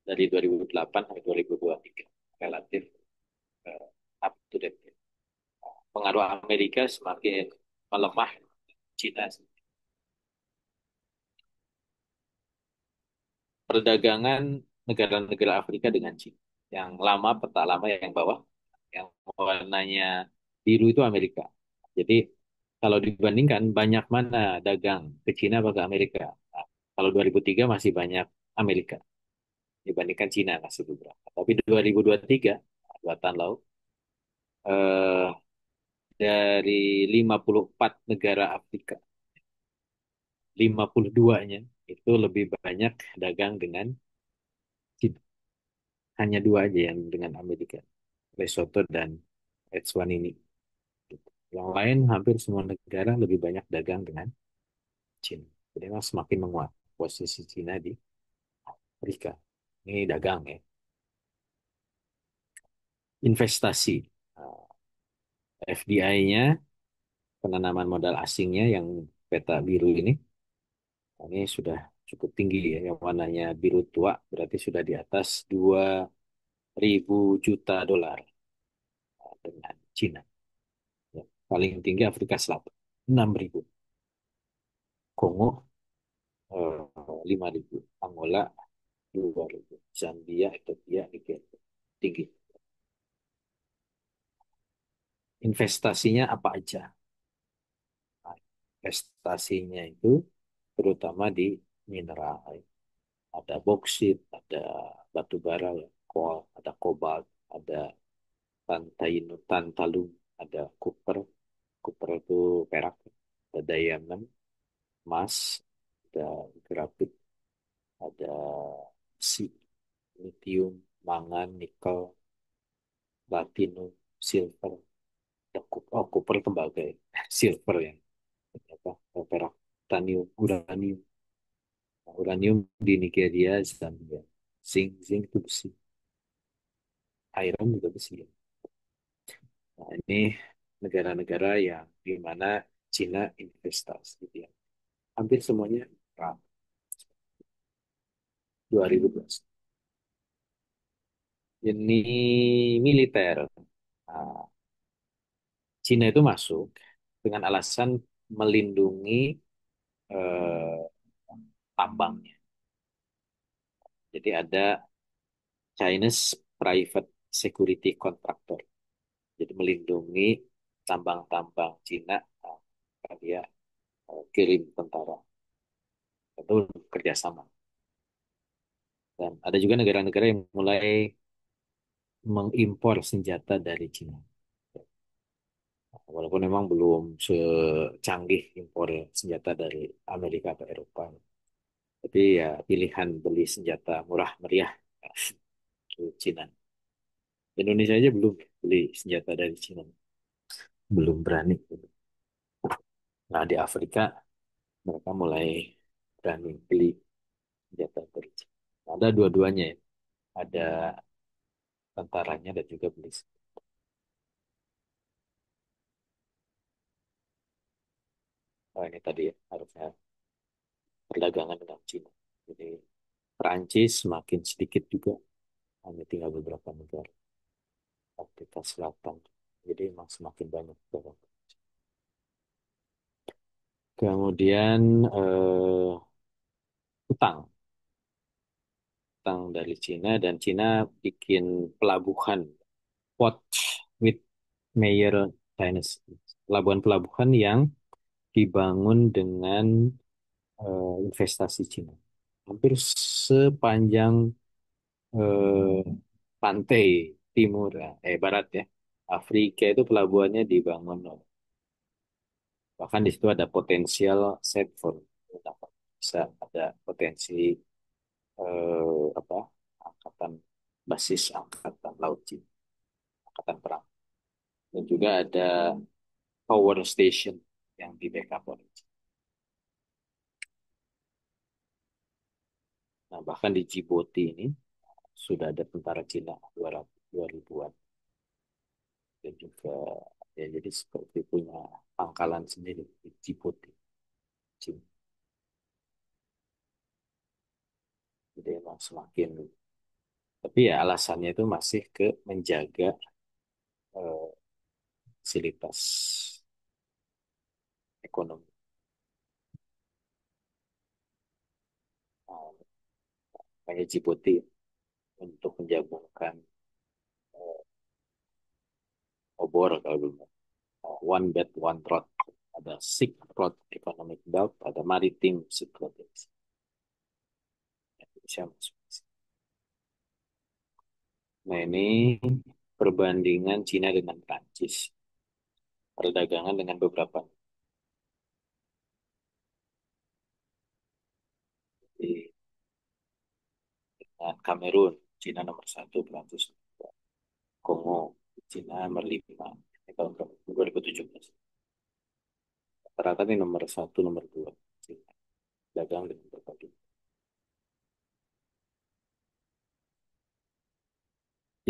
dari 2008 sampai 2023 relatif eh, up to date. Pengaruh Amerika semakin melemah, Cina. Perdagangan negara-negara Afrika dengan Cina. Yang lama, peta lama yang bawah, yang warnanya biru itu Amerika. Jadi kalau dibandingkan banyak mana dagang ke Cina atau ke Amerika? Nah, kalau 2003 masih banyak Amerika dibandingkan Cina masih beberapa. Tapi 2023, 2 tahun lalu, eh, dari 54 negara Afrika, 52-nya itu lebih banyak dagang dengan Cina. Hanya dua aja yang dengan Amerika, Lesotho dan Eswatini. Yang lain hampir semua negara lebih banyak dagang dengan Cina. Jadi memang semakin menguat posisi Cina di Afrika. Ini dagang ya. Investasi. FDI-nya, penanaman modal asingnya yang peta biru ini sudah cukup tinggi ya. Yang warnanya biru tua berarti sudah di atas 2.000 juta dolar dengan Cina. Ya. Paling tinggi Afrika Selatan, 6.000. Kongo 5.000. Angola 2.000. Zambia, Ethiopia, Nigeria. Tinggi. Investasinya apa aja? Nah, investasinya itu terutama di mineral. Ada boksit, ada batu bara, ya, kol, ada kobalt, ada Tantalum, ada Cooper, Cooper itu perak, ada diamond, emas, ada grafit, ada besi, lithium, mangan, nikel, platinum, silver, ada copper tembaga ya. Silver ya, apa, perak, titanium, uranium. Nah, uranium di Nigeria, Zambia. Zinc itu besi, iron juga besi ya. Nah, ini negara-negara yang di mana Cina investasi gitu ya. Hampir semuanya perang 2012. Ini militer. Nah, Cina itu masuk dengan alasan melindungi eh, tambangnya. Jadi ada Chinese Private Security Contractor. Jadi melindungi tambang-tambang Cina. Nah, dia kirim tentara itu kerjasama. Dan ada juga negara-negara yang mulai mengimpor senjata dari Cina. Walaupun memang belum secanggih impor senjata dari Amerika atau Eropa. Tapi ya pilihan beli senjata murah meriah ke Cina. Indonesia aja belum beli senjata dari Cina. Belum berani. Nah di Afrika mereka mulai berani beli senjata dari Cina. Ada dua-duanya ya. Ada tentaranya dan juga beli. Oh, ini tadi ya, harusnya perdagangan dengan Cina. Jadi Perancis semakin sedikit juga, hanya tinggal beberapa negara Afrika Selatan. Jadi memang semakin banyak dagang. Kemudian utang, utang dari Cina dan Cina bikin pelabuhan Port with Major Chinese, pelabuhan-pelabuhan yang dibangun dengan investasi Cina. Hampir sepanjang eh, pantai timur, barat ya, Afrika itu pelabuhannya dibangun. Bahkan di situ ada potensial set for bisa ada potensi apa angkatan basis angkatan laut Cina, angkatan perang. Dan juga ada power station yang di backup oleh Cina. Nah, bahkan di Djibouti ini sudah ada tentara Cina 200 2000-an dan juga ya jadi seperti punya pangkalan sendiri di Djibouti, Cina. Jadi emang semakin, tapi ya alasannya itu masih ke menjaga eh, fasilitas ekonomi. Nah, kayak Djibouti untuk menjagunkan eh, obor kalau belum One Belt One Road, ada Silk Road Economic Belt, ada Maritime Silk Road. Indonesia masuk. Nah ini perbandingan Cina dengan Prancis, perdagangan dengan beberapa di dengan Kamerun, Cina nomor satu, Prancis nomor dua. Kongo, Cina nomor lima. Ini tahun 2017. Rata-rata ini nomor satu, nomor dua. Cina. Dagang dengan berbagai.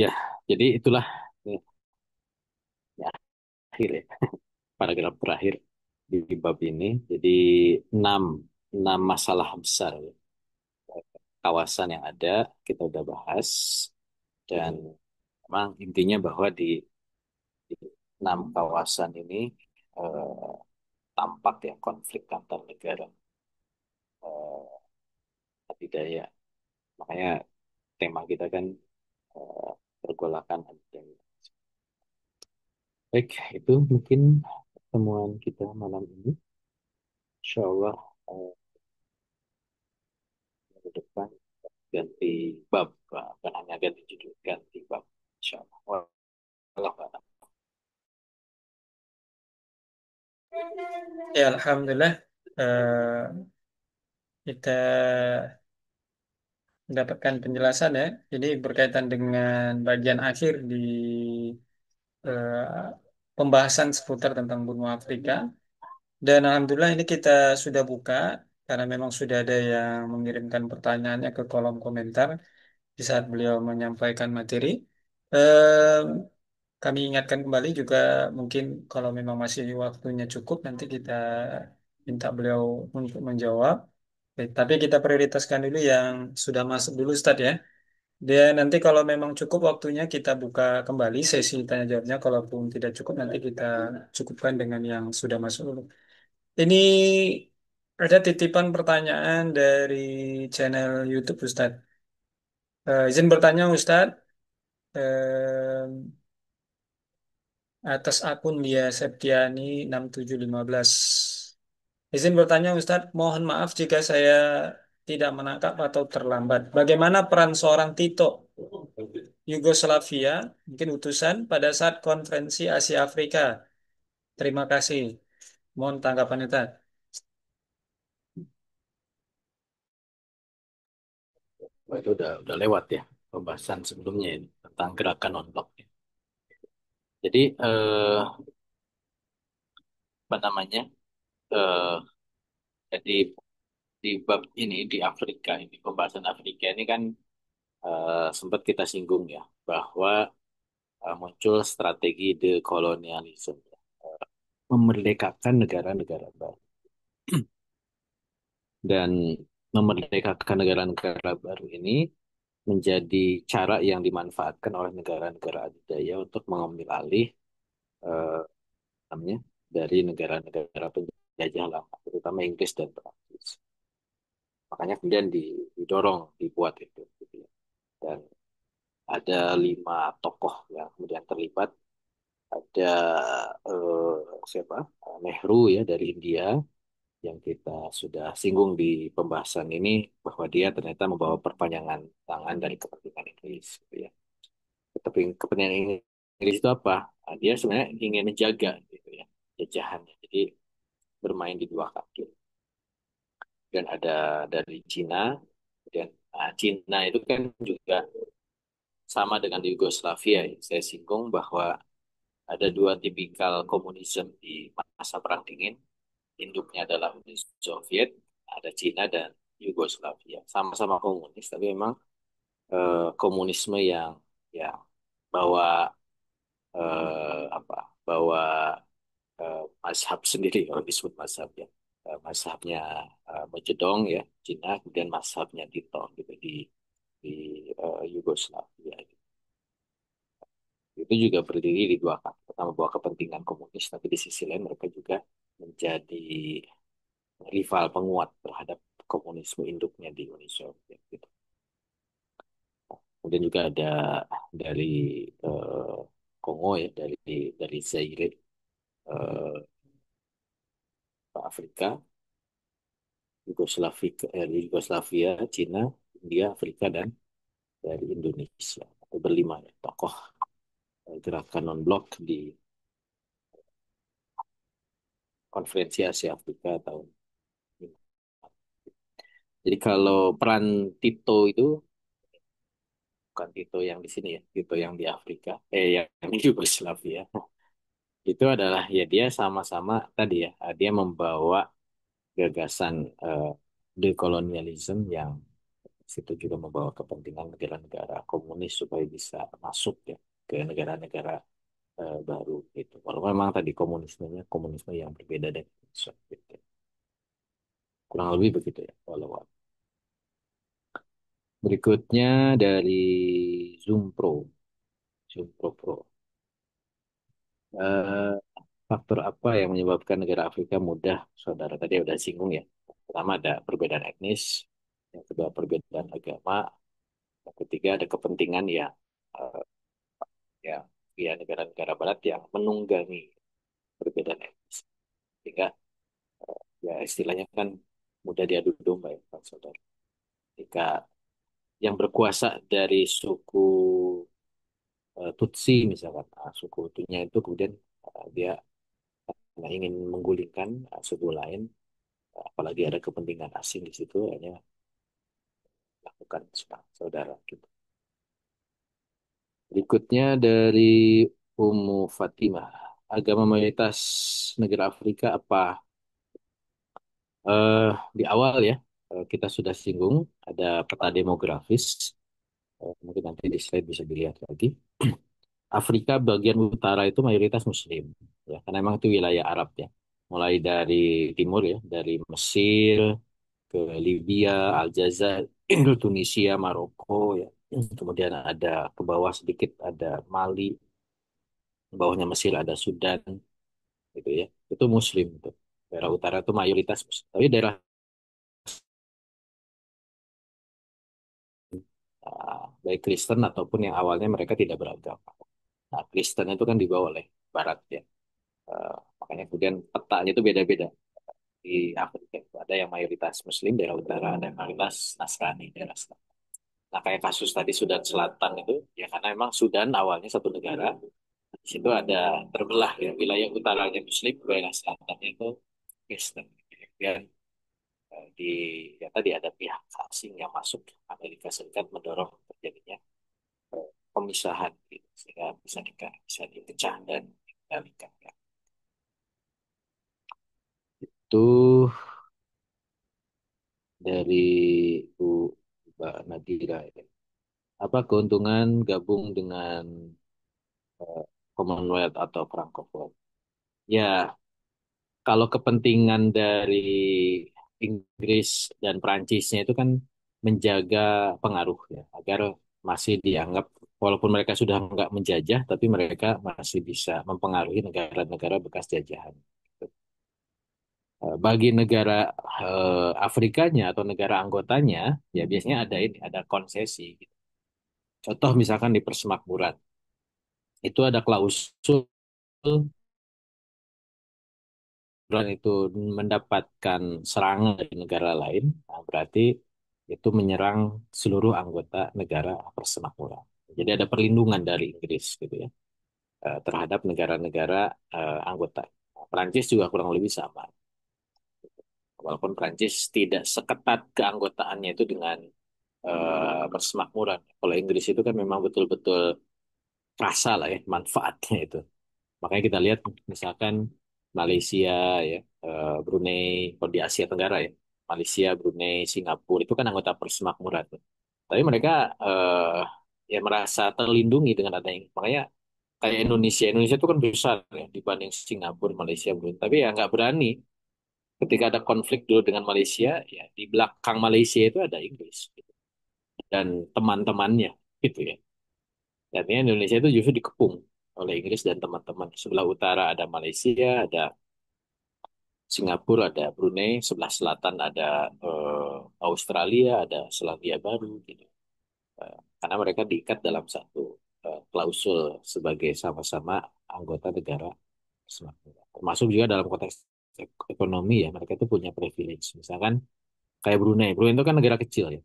Ya, jadi itulah ya, ya, akhir ya, paragraf terakhir di bab ini. Jadi enam, enam masalah besar ya. Kawasan yang ada kita udah bahas dan memang intinya bahwa di enam kawasan ini eh, tampak ya konflik antar negara, eh, adidaya. Makanya tema kita kan eh, pergolakan adidaya. Baik, itu mungkin pertemuan kita malam ini. Insya Allah minggu depan ganti bab, bukan hanya ganti judul, ganti bab. Insya Allah. Ya, Alhamdulillah kita mendapatkan penjelasan ya. Jadi berkaitan dengan bagian akhir di eh, pembahasan seputar tentang benua Afrika. Dan Alhamdulillah ini kita sudah buka karena memang sudah ada yang mengirimkan pertanyaannya ke kolom komentar di saat beliau menyampaikan materi. Em, Kami ingatkan kembali juga mungkin kalau memang masih waktunya cukup nanti kita minta beliau untuk menjawab. Oke, tapi kita prioritaskan dulu yang sudah masuk dulu Ustadz ya. Dan nanti kalau memang cukup waktunya kita buka kembali sesi tanya jawabnya. Kalaupun tidak cukup nanti kita cukupkan dengan yang sudah masuk dulu. Ini ada titipan pertanyaan dari channel YouTube Ustadz. Izin bertanya Ustadz, atas akun Lia Septiani 6715. Izin bertanya Ustadz, mohon maaf jika saya tidak menangkap atau terlambat. Bagaimana peran seorang Tito Yugoslavia, mungkin utusan pada saat konferensi Asia Afrika? Terima kasih. Mohon tanggapan Ustadz. Wah, itu udah lewat ya pembahasan sebelumnya ini tentang gerakan non-blok. Jadi apa namanya? eh jadi di bab ini di Afrika ini pembahasan Afrika ini kan sempat kita singgung ya bahwa muncul strategi dekolonialisme, memerdekakan negara-negara baru dan memerdekakan negara-negara baru ini menjadi cara yang dimanfaatkan oleh negara-negara adidaya untuk mengambil alih eh, namanya dari negara-negara penjajah lama, terutama Inggris dan Perancis. Makanya kemudian didorong dibuat itu, gitu ya. Dan ada 5 tokoh yang kemudian terlibat. Ada siapa? Nehru ya dari India yang kita sudah singgung di pembahasan ini bahwa dia ternyata membawa perpanjangan tangan dari kepentingan Inggris, gitu ya. Tapi kepentingan Inggris itu apa? Nah, dia sebenarnya ingin menjaga gitu ya jajahannya. Jadi bermain di 2 kaki. Dan ada dari Cina, kemudian Cina itu kan juga sama dengan di Yugoslavia. Ya. Saya singgung bahwa ada 2 tipikal komunisme di masa Perang Dingin. Induknya adalah Uni Soviet, ada Cina dan Yugoslavia. Sama-sama komunis, tapi memang komunisme yang bawa apa? Bawa mazhab sendiri kalau disebut mazhab ya. Mazhabnya Mao ya, Cina, kemudian mazhabnya Tito gitu di Yugoslavia. Itu juga berdiri di 2 kaki. Pertama bahwa kepentingan komunis, tapi di sisi lain mereka juga menjadi rival penguat terhadap komunisme induknya di Uni Soviet. Gitu. Kemudian juga ada dari eh, Kongo ya, dari Zaire, eh, Afrika, Yugoslavia, Cina, India, Afrika, dan dari Indonesia. Itu berlima ya, tokoh gerakan non-blok di konferensi Asia Afrika tahun ini. Jadi kalau peran Tito itu bukan Tito yang di sini ya, Tito yang di Afrika, yang di Yugoslavia. Itu adalah ya dia sama-sama tadi ya, dia membawa gagasan dekolonialisme yang situ juga membawa kepentingan negara-negara komunis supaya bisa masuk ya ke negara-negara baru itu. Walaupun memang tadi komunisme yang berbeda dari Soviet. Ya. Kurang lebih begitu ya. Walau berikutnya dari Zoom Pro, Zoom Pro Pro. Eh, Faktor apa yang menyebabkan negara Afrika mudah, saudara tadi udah singgung ya. Pertama ada perbedaan etnis, yang kedua perbedaan agama, yang ketiga ada kepentingan eh, yang ya negara-negara Barat yang menunggangi perbedaan etnis. Sehingga ya istilahnya kan mudah diadu domba ya, Pak Saudara. Jika yang berkuasa dari suku Tutsi misalkan. Nah, suku Hutunya itu kemudian dia ingin menggulingkan suku lain, apalagi ada kepentingan asing di situ, hanya lakukan serang saudara gitu. Berikutnya dari Ummu Fatimah, agama mayoritas negara Afrika apa? Eh, di awal ya, kita sudah singgung ada peta demografis. Mungkin nanti di slide bisa dilihat lagi. Afrika bagian utara itu mayoritas Muslim, ya, karena memang itu wilayah Arab ya. Mulai dari timur ya, dari Mesir ke Libya, Aljazair, Tunisia, Maroko ya. Kemudian ada ke bawah sedikit ada Mali, bawahnya Mesir ada Sudan gitu ya. Itu Muslim itu. Daerah utara itu mayoritas Muslim. Tapi daerah baik Kristen ataupun yang awalnya mereka tidak beragama. Nah, Kristen itu kan dibawa oleh Barat ya. Makanya kemudian petanya itu beda-beda di Afrika. Itu ada yang mayoritas Muslim daerah utara, ada yang mayoritas Nasrani daerah selatan. Nah, kayak kasus tadi Sudan Selatan itu, ya karena memang Sudan awalnya satu negara, di situ ada terbelah ya, wilayah utaranya Muslim, wilayah selatannya itu Kristen. Kemudian di ya tadi ada pihak asing yang masuk, Amerika Serikat mendorong terjadinya pemisahan gitu, sehingga bisa dipecah dan dikendalikan ya. Itu dari Bu Mbak Nadira ya. Apa keuntungan gabung dengan eh, Commonwealth atau Francophone? Ya, kalau kepentingan dari Inggris dan Prancisnya itu kan menjaga pengaruh ya, agar masih dianggap walaupun mereka sudah nggak menjajah, tapi mereka masih bisa mempengaruhi negara-negara bekas jajahan. Bagi negara Afrikanya atau negara anggotanya, ya biasanya ada ini, ada konsesi. Gitu. Contoh misalkan di persemakmuran, itu ada klausul itu mendapatkan serangan dari negara lain, nah berarti itu menyerang seluruh anggota negara persemakmuran. Jadi ada perlindungan dari Inggris gitu ya terhadap negara-negara anggota. Prancis juga kurang lebih sama. Walaupun Prancis tidak seketat keanggotaannya itu dengan persemakmuran. Kalau Inggris itu kan memang betul-betul terasa lah ya manfaatnya itu. Makanya kita lihat misalkan Malaysia ya, Brunei, kalau di Asia Tenggara ya, Malaysia, Brunei, Singapura itu kan anggota persemakmuran tuh. Tapi mereka ya merasa terlindungi dengan adanya, makanya kayak Indonesia, Indonesia itu kan besar ya dibanding Singapura, Malaysia, Brunei. Tapi ya nggak berani ketika ada konflik dulu dengan Malaysia, ya di belakang Malaysia itu ada Inggris gitu. Dan teman-temannya gitu ya. Artinya Indonesia itu justru dikepung oleh Inggris dan teman-teman. Sebelah utara ada Malaysia, ada Singapura, ada Brunei, sebelah selatan ada Australia, ada Selandia Baru gitu. Karena mereka diikat dalam satu klausul sebagai sama-sama anggota negara semakmur. Termasuk juga dalam konteks ekonomi ya, mereka itu punya privilege. Misalkan kayak Brunei. Brunei itu kan negara kecil ya.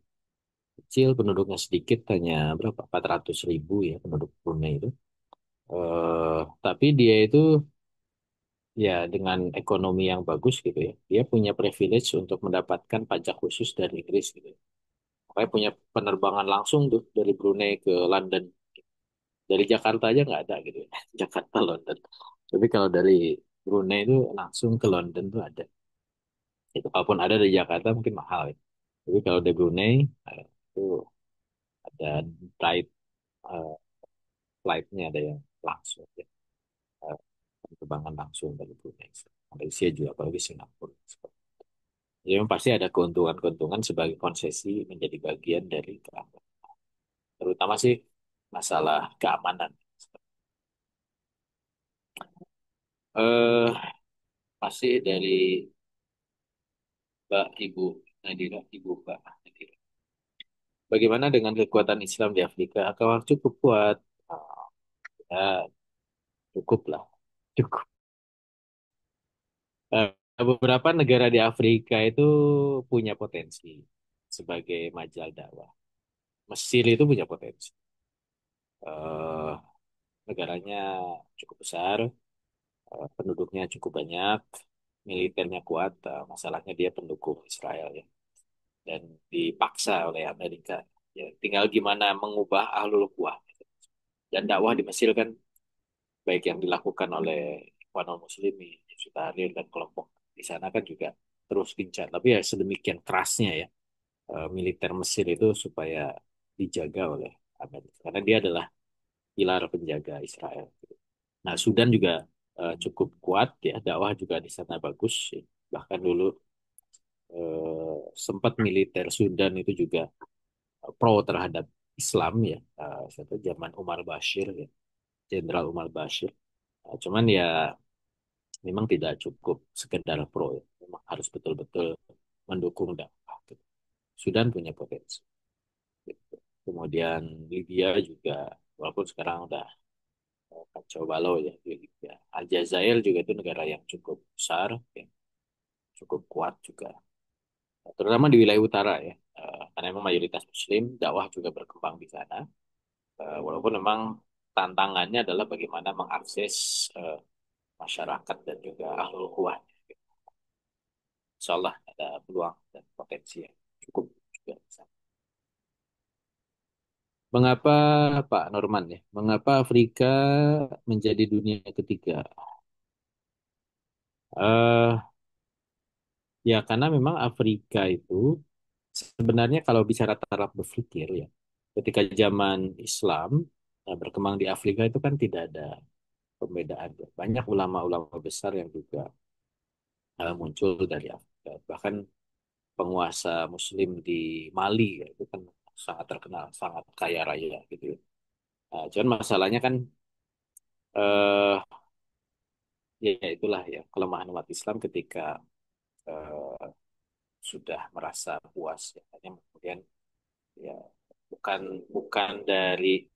Kecil, penduduknya sedikit, hanya berapa? 400 ribu ya penduduk Brunei itu. Tapi dia itu ya dengan ekonomi yang bagus gitu ya, dia punya privilege untuk mendapatkan pajak khusus dari Inggris gitu. Makanya punya penerbangan langsung tuh dari Brunei ke London. Dari Jakarta aja nggak ada gitu ya. Jakarta London. Tapi kalau dari Brunei itu langsung ke London tuh ada. Itu kalaupun ada dari Jakarta mungkin mahal ya. Tapi kalau dari Brunei itu ada flight eh, flightnya ada yang langsung ya. Eh, Penerbangan langsung dari Brunei. Malaysia juga apalagi Singapura. Jadi memang pasti ada keuntungan-keuntungan sebagai konsesi menjadi bagian dari kerangka. Terutama sih masalah keamanan. Eh, Masih dari Mbak Ibu Nadira, Ibu Mbak Nadira. Bagaimana dengan kekuatan Islam di Afrika? Apakah cukup kuat? Ah, ya, cukup lah, cukup. Eh, Beberapa negara di Afrika itu punya potensi sebagai majal dakwah. Mesir itu punya potensi. negaranya cukup besar, penduduknya cukup banyak, militernya kuat. Masalahnya dia pendukung Israel ya, dan dipaksa oleh Amerika. Ya, tinggal gimana mengubah ahlul quwah. Dan dakwah di Mesir kan baik yang dilakukan oleh Ikhwanul Muslimin, Hizbut Tahrir dan kelompok di sana kan juga terus gencar. Tapi ya sedemikian kerasnya ya militer Mesir itu supaya dijaga oleh Amerika karena dia adalah pilar penjaga Israel. Nah, Sudan juga cukup kuat ya, dakwah juga di sana bagus. Ya. Bahkan dulu sempat militer Sudan itu juga pro terhadap Islam ya, satu zaman Umar Bashir ya, Jenderal Umar Bashir. Cuman ya memang tidak cukup sekedar pro ya, memang harus betul-betul mendukung dakwah. Gitu. Sudan punya potensi. Gitu. Kemudian Libya juga, walaupun sekarang udah kacau balau ya di Libya. Aljazair juga itu negara yang cukup besar, ya, cukup kuat juga. Terutama di wilayah utara ya, karena memang mayoritas Muslim, dakwah juga berkembang di sana. Walaupun memang tantangannya adalah bagaimana mengakses masyarakat dan juga ahlul quwah. Insya Allah ada peluang dan potensi yang cukup juga di sana. Mengapa Pak Norman ya? Mengapa Afrika menjadi dunia ketiga? Eh ya karena memang Afrika itu sebenarnya kalau bicara taraf berpikir ya, ketika zaman Islam berkembang di Afrika itu kan tidak ada pembedaan. Ya. Banyak ulama-ulama besar yang juga muncul dari Afrika. Bahkan penguasa Muslim di Mali ya, itu kan sangat terkenal, sangat kaya raya gitu. Ya. Cuman masalahnya kan eh ya itulah ya kelemahan umat Islam ketika eh, sudah merasa puas ya. Hanya kemudian ya bukan bukan dari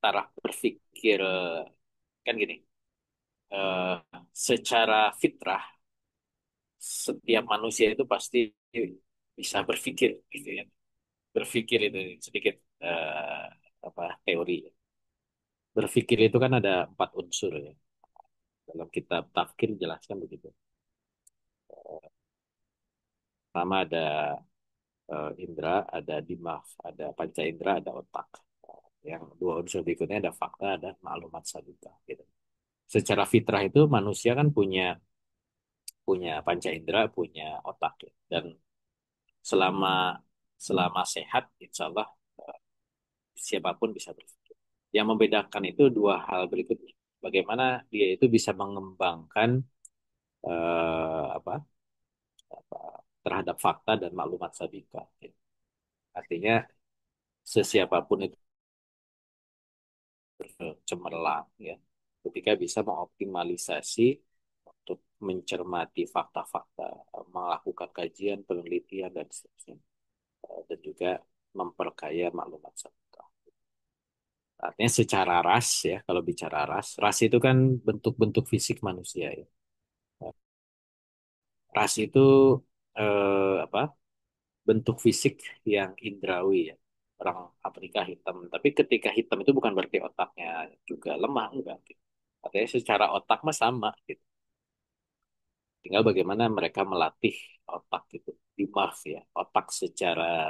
taraf berpikir kan gini eh, secara fitrah setiap manusia itu pasti bisa berpikir gitu ya berpikir itu sedikit eh, apa teori berpikir itu kan ada 4 unsur ya dalam kitab tafkir jelaskan begitu. Pertama ada indera, ada dimaf, ada panca indera, ada otak. Yang 2 unsur berikutnya ada fakta, ada maklumat sabita. Gitu. Secara fitrah itu manusia kan punya punya panca indera, punya otak. Ya. Dan selama selama sehat, insya Allah siapapun bisa berpikir. Yang membedakan itu 2 hal berikutnya. Bagaimana dia itu bisa mengembangkan apa, apa terhadap fakta dan maklumat sabita. Gitu. Artinya sesiapapun itu cemerlang ya ketika bisa mengoptimalisasi untuk mencermati fakta-fakta, melakukan kajian, penelitian dan seterusnya, dan juga memperkaya maklumat sabta. Artinya secara ras ya, kalau bicara ras, ras itu kan bentuk-bentuk fisik manusia ya. Ras itu apa? Bentuk fisik yang indrawi ya. Orang Afrika hitam, tapi ketika hitam itu bukan berarti otaknya juga lemah enggak. Gitu. Artinya secara otak mah sama gitu. Tinggal bagaimana mereka melatih otak itu di Mars ya. Otak secara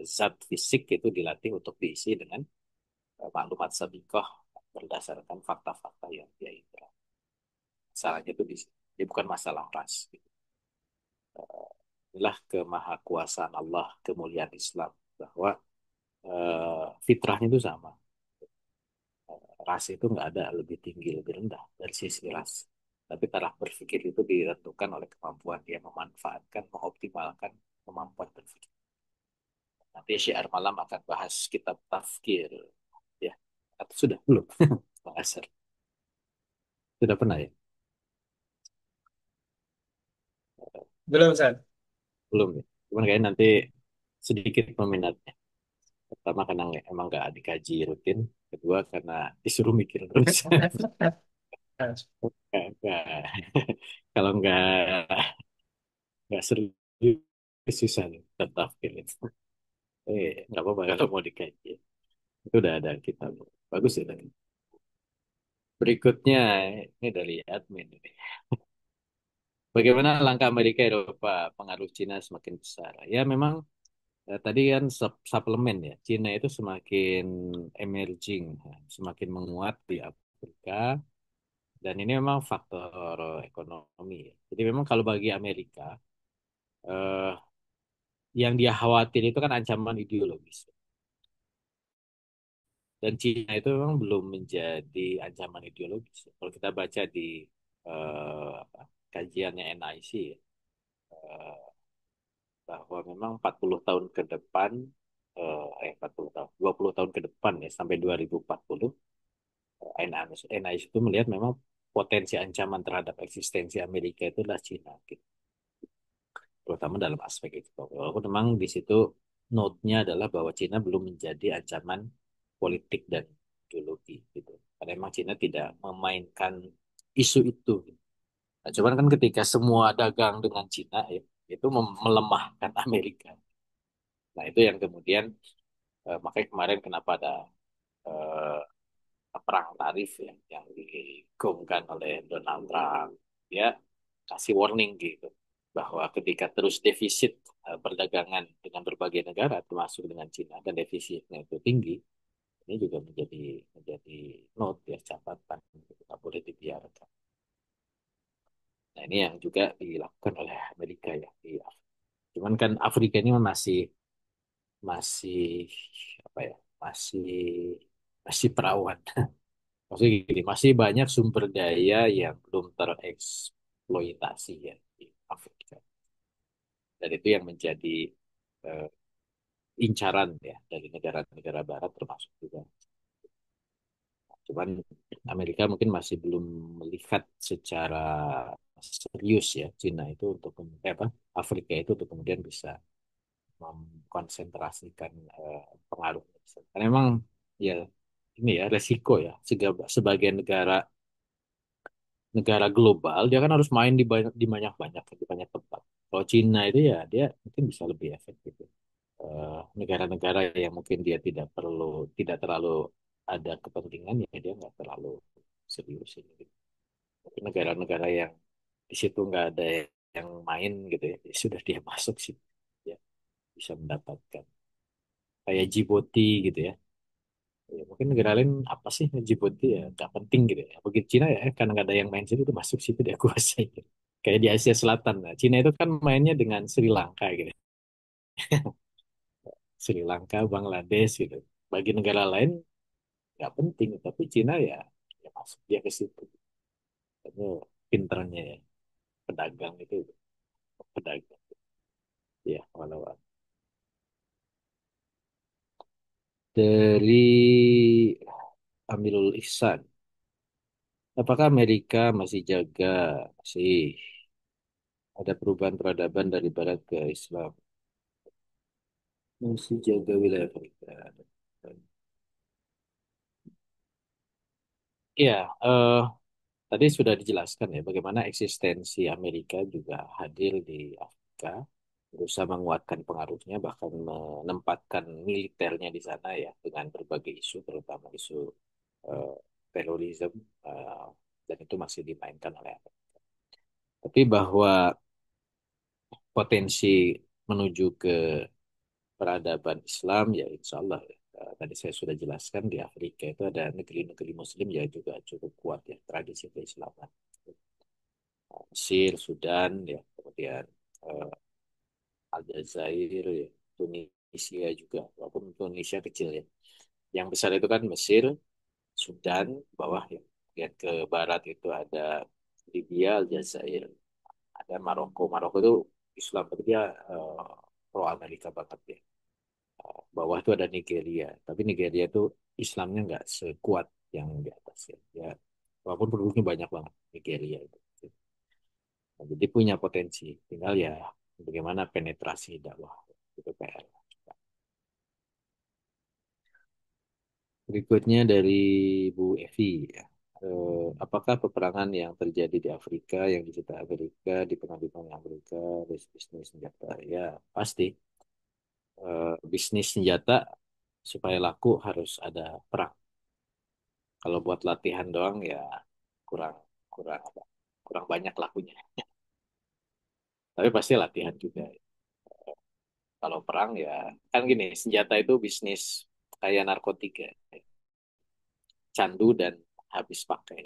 zat fisik itu dilatih untuk diisi dengan maklumat sabikoh berdasarkan fakta-fakta yang dia indra. Masalahnya itu di sini. Dia bukan masalah ras. Gitu. Inilah kemahakuasaan Allah, kemuliaan Islam bahwa fitrahnya itu sama. Ras itu nggak ada lebih tinggi, lebih rendah dari sisi ras. Tapi taraf berpikir itu ditentukan oleh kemampuan dia memanfaatkan, mengoptimalkan kemampuan berpikir. Nanti syiar malam akan bahas kitab tafkir. Ya, atau sudah belum? Bahas sudah pernah ya? Belum, San. Belum ya? Cuman kayaknya nanti sedikit peminatnya. Pertama karena emang nggak dikaji rutin. Kedua karena disuruh mikir terus. Kalau nggak serius susah nih tentang film itu. Nggak apa-apa kalau mau dikaji. Itu udah ada kita. Bagus ya tadi. Berikutnya, ini dari admin ini. Bagaimana langkah Amerika Eropa pengaruh Cina semakin besar? Ya memang tadi kan suplemen ya. Cina itu semakin emerging, ya, semakin menguat di Afrika. Dan ini memang faktor ekonomi ya. Jadi memang kalau bagi Amerika, eh, yang dia khawatir itu kan ancaman ideologis. Dan Cina itu memang belum menjadi ancaman ideologis. Kalau kita baca di apa, kajiannya NIC ya, bahwa memang 40 tahun ke depan, 40 tahun, 20 tahun ke depan ya, sampai 2040, NIC itu melihat memang potensi ancaman terhadap eksistensi Amerika itu adalah Cina. Gitu. Terutama dalam aspek itu. Walaupun memang di situ note-nya adalah bahwa Cina belum menjadi ancaman politik dan ideologi gitu. Karena memang Cina tidak memainkan isu itu. Nah, cuman kan ketika semua dagang dengan Cina ya, itu melemahkan Amerika. Nah, itu yang kemudian makanya kemarin kenapa ada eh, perang tarif ya yang digaungkan oleh Donald Trump. Dia kasih warning gitu bahwa ketika terus defisit perdagangan dengan berbagai negara termasuk dengan Cina dan defisitnya itu tinggi, ini juga menjadi menjadi note ya catatan gitu, nggak boleh dibiarkan. Nah ini yang juga dilakukan oleh Amerika ya di Afrika. Cuman kan Afrika ini masih masih apa ya masih masih perawan. Maksudnya gini, masih banyak sumber daya yang belum tereksploitasi ya di Afrika. Dan itu yang menjadi eh, incaran ya dari negara-negara Barat termasuk juga. Cuman Amerika mungkin masih belum melihat secara serius ya Cina itu untuk apa Afrika itu untuk kemudian bisa mengkonsentrasikan pengaruhnya. Karena memang ya ini ya resiko ya sebagai negara global dia kan harus main di banyak tempat. Kalau Cina itu ya dia mungkin bisa lebih efektif. Ya. Negara-negara yang mungkin dia tidak terlalu ada kepentingan ya dia nggak terlalu serius ini. Gitu. Tapi negara-negara yang di situ nggak ada yang main gitu ya, ya sudah dia masuk sih ya bisa mendapatkan kayak Djibouti gitu ya. Ya, mungkin negara lain apa sih Djibouti ya nggak penting gitu ya. Begitu Cina ya karena nggak ada yang main situ tuh masuk situ dia kuasai. Gitu. Kayak di Asia Selatan. Nah, Cina itu kan mainnya dengan Sri Lanka gitu. Sri Lanka, Bangladesh gitu. Bagi negara lain nggak penting, tapi Cina ya, ya masuk dia ke situ. Itu pinternya ya, pedagang itu pedagang. Ya, walau dari Amirul Ihsan. Apakah Amerika masih jaga masih ada perubahan peradaban dari barat ke Islam? Masih jaga wilayah Afrika. Ya, tadi sudah dijelaskan ya bagaimana eksistensi Amerika juga hadir di Afrika, berusaha menguatkan pengaruhnya, bahkan menempatkan militernya di sana ya dengan berbagai isu, terutama isu eh, terorisme, eh, dan itu masih dimainkan oleh Amerika. Tapi bahwa potensi menuju ke peradaban Islam ya insya Allah ya. Tadi saya sudah jelaskan di Afrika itu ada negeri-negeri Muslim ya juga cukup kuat ya tradisi keislaman. Mesir, Sudan ya, kemudian eh, Aljazair ya, Tunisia juga, walaupun Tunisia kecil ya. Yang besar itu kan Mesir, Sudan, bawah ya. Kemudian ke barat itu ada Libya, Aljazair, ada Maroko. Maroko itu Islam, tapi dia pro Amerika banget ya. Bawah itu ada Nigeria, tapi Nigeria itu Islamnya nggak sekuat yang di atas ya. Ya, walaupun penduduknya banyak banget Nigeria itu. Nah, jadi punya potensi, tinggal ya bagaimana penetrasi dakwah itu PR. Berikutnya dari Bu Evi, ya. Apakah peperangan yang terjadi di Afrika yang dicerita Amerika di pengadilan Amerika bisnis senjata? Ya pasti bisnis senjata supaya laku harus ada perang. Kalau buat latihan doang ya kurang kurang apa? Kurang banyak lakunya. Tapi pasti latihan juga. Kalau perang ya kan gini, senjata itu bisnis kayak narkotika, candu dan habis pakai.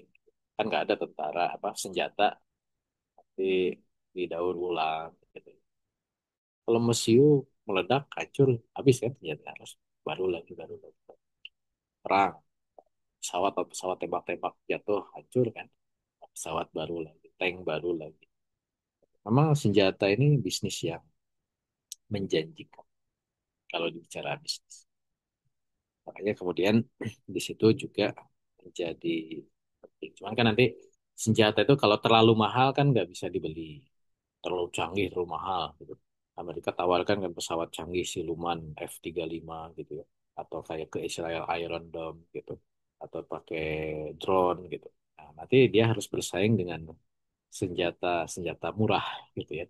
Kan nggak ada tentara apa senjata di didaur ulang gitu. Kalau mesiu meledak hancur habis kan senjata harus baru lagi perang pesawat atau pesawat tembak-tembak jatuh hancur kan pesawat baru lagi tank baru lagi. Memang senjata ini bisnis yang menjanjikan kalau bicara bisnis. Makanya kemudian di situ juga menjadi penting. Cuman kan nanti senjata itu kalau terlalu mahal kan nggak bisa dibeli. Terlalu canggih, terlalu mahal gitu. Amerika tawarkan kan pesawat canggih siluman F-35 gitu ya. Atau kayak ke Israel Iron Dome gitu. Atau pakai drone gitu. Nah, nanti dia harus bersaing dengan senjata-senjata murah gitu ya.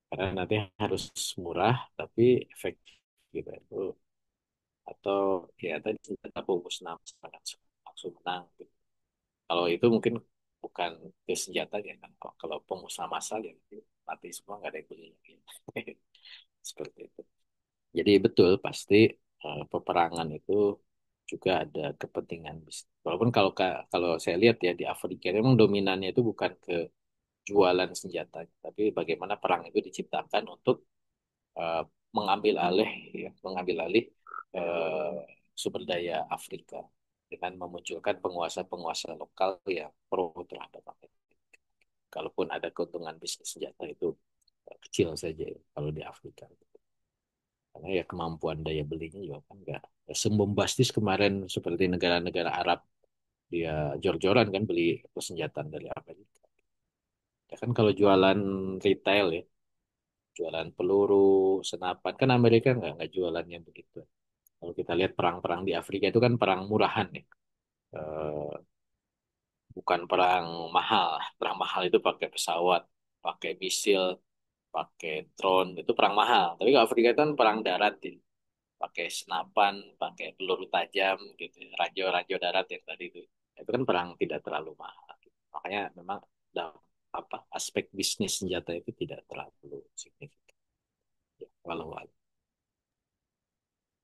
Karena nanti harus murah tapi efektif gitu ya. Atau ya tadi senjata pemusnah sangat langsung menang gitu. Kalau itu mungkin bukan ke senjatanya kan. Kalau pengusaha massal ya nanti mati semua nggak ada yang beli lagi. Seperti itu. Jadi betul pasti peperangan itu juga ada kepentingan bisnis. Walaupun kalau saya lihat ya di Afrika memang dominannya itu bukan ke jualan senjata, tapi bagaimana perang itu diciptakan untuk eh, mengambil alih eh, sumber daya Afrika dengan memunculkan penguasa-penguasa lokal yang pro terhadap Amerika. Kalaupun ada keuntungan bisnis senjata itu kecil saja ya, kalau di Afrika. Karena ya kemampuan daya belinya juga kan nggak sebombastis kemarin seperti negara-negara Arab dia jor-joran kan beli persenjataan dari Amerika. Ya kan kalau jualan retail ya, jualan peluru, senapan kan Amerika nggak jualan yang begitu. Kalau kita lihat perang-perang di Afrika itu kan perang murahan ya. Eh, bukan perang mahal. Perang mahal itu pakai pesawat, pakai misil, pakai drone, itu perang mahal. Tapi kalau Afrika itu kan perang darat ya. Pakai senapan, pakai peluru tajam gitu, ya. Radio-radio darat yang tadi itu. Itu kan perang tidak terlalu mahal. Gitu. Makanya memang apa aspek bisnis senjata itu tidak terlalu signifikan. Ya, walau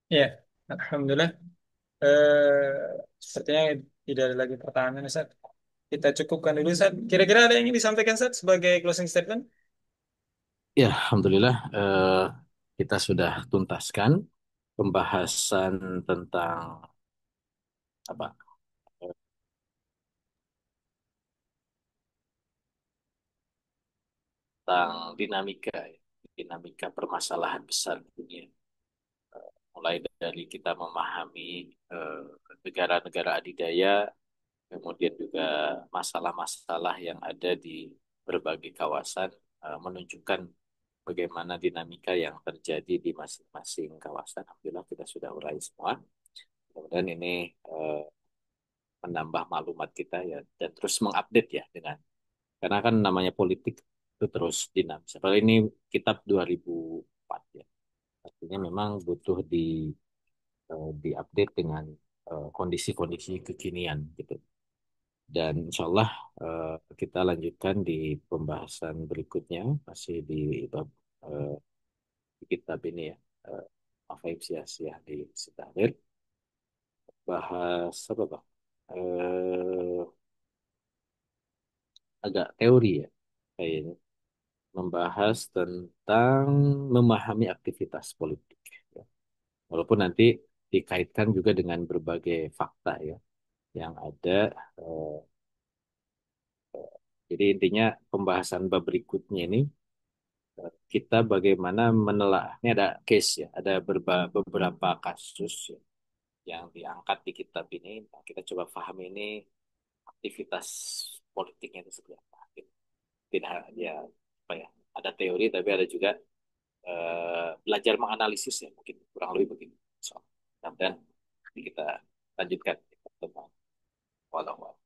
Ya, Alhamdulillah. Sepertinya tidak ada lagi pertanyaan, Ustaz. Kita cukupkan dulu, Ustaz. Kira-kira ada yang ingin disampaikan, Ustaz, sebagai closing statement? ya, alhamdulillah kita sudah tuntaskan pembahasan tentang apa tentang dinamika ya, dinamika permasalahan besar dunia. Mulai dari kita memahami eh, negara-negara adidaya, kemudian juga masalah-masalah yang ada di berbagai kawasan menunjukkan bagaimana dinamika yang terjadi di masing-masing kawasan. Alhamdulillah kita sudah urai semua. Kemudian ini menambah maklumat kita ya dan terus mengupdate ya dengan karena kan namanya politik itu terus dinamis. Apalagi ini kitab 2004 ya. Artinya memang butuh diupdate dengan kondisi-kondisi kekinian gitu. Dan insya Allah kita lanjutkan di pembahasan berikutnya masih bab eh, di kitab ini ya. Afaib Sia-Sia di Sitahdir. Bahas apa Bang? Eh, agak teori ya kayaknya. Membahas tentang memahami aktivitas politik. Ya. Walaupun nanti dikaitkan juga dengan berbagai fakta ya yang ada. eh, jadi intinya pembahasan bab berikutnya ini kita bagaimana menelaah. Ini ada case ya, ada beberapa kasus ya, yang diangkat di kitab ini. Nah, kita coba pahami ini aktivitas politiknya itu seperti apa. Gitu. Tidak ya apa ya, ada teori tapi ada juga belajar menganalisis ya mungkin kurang lebih begitu. So, dan kita lanjutkan teman walau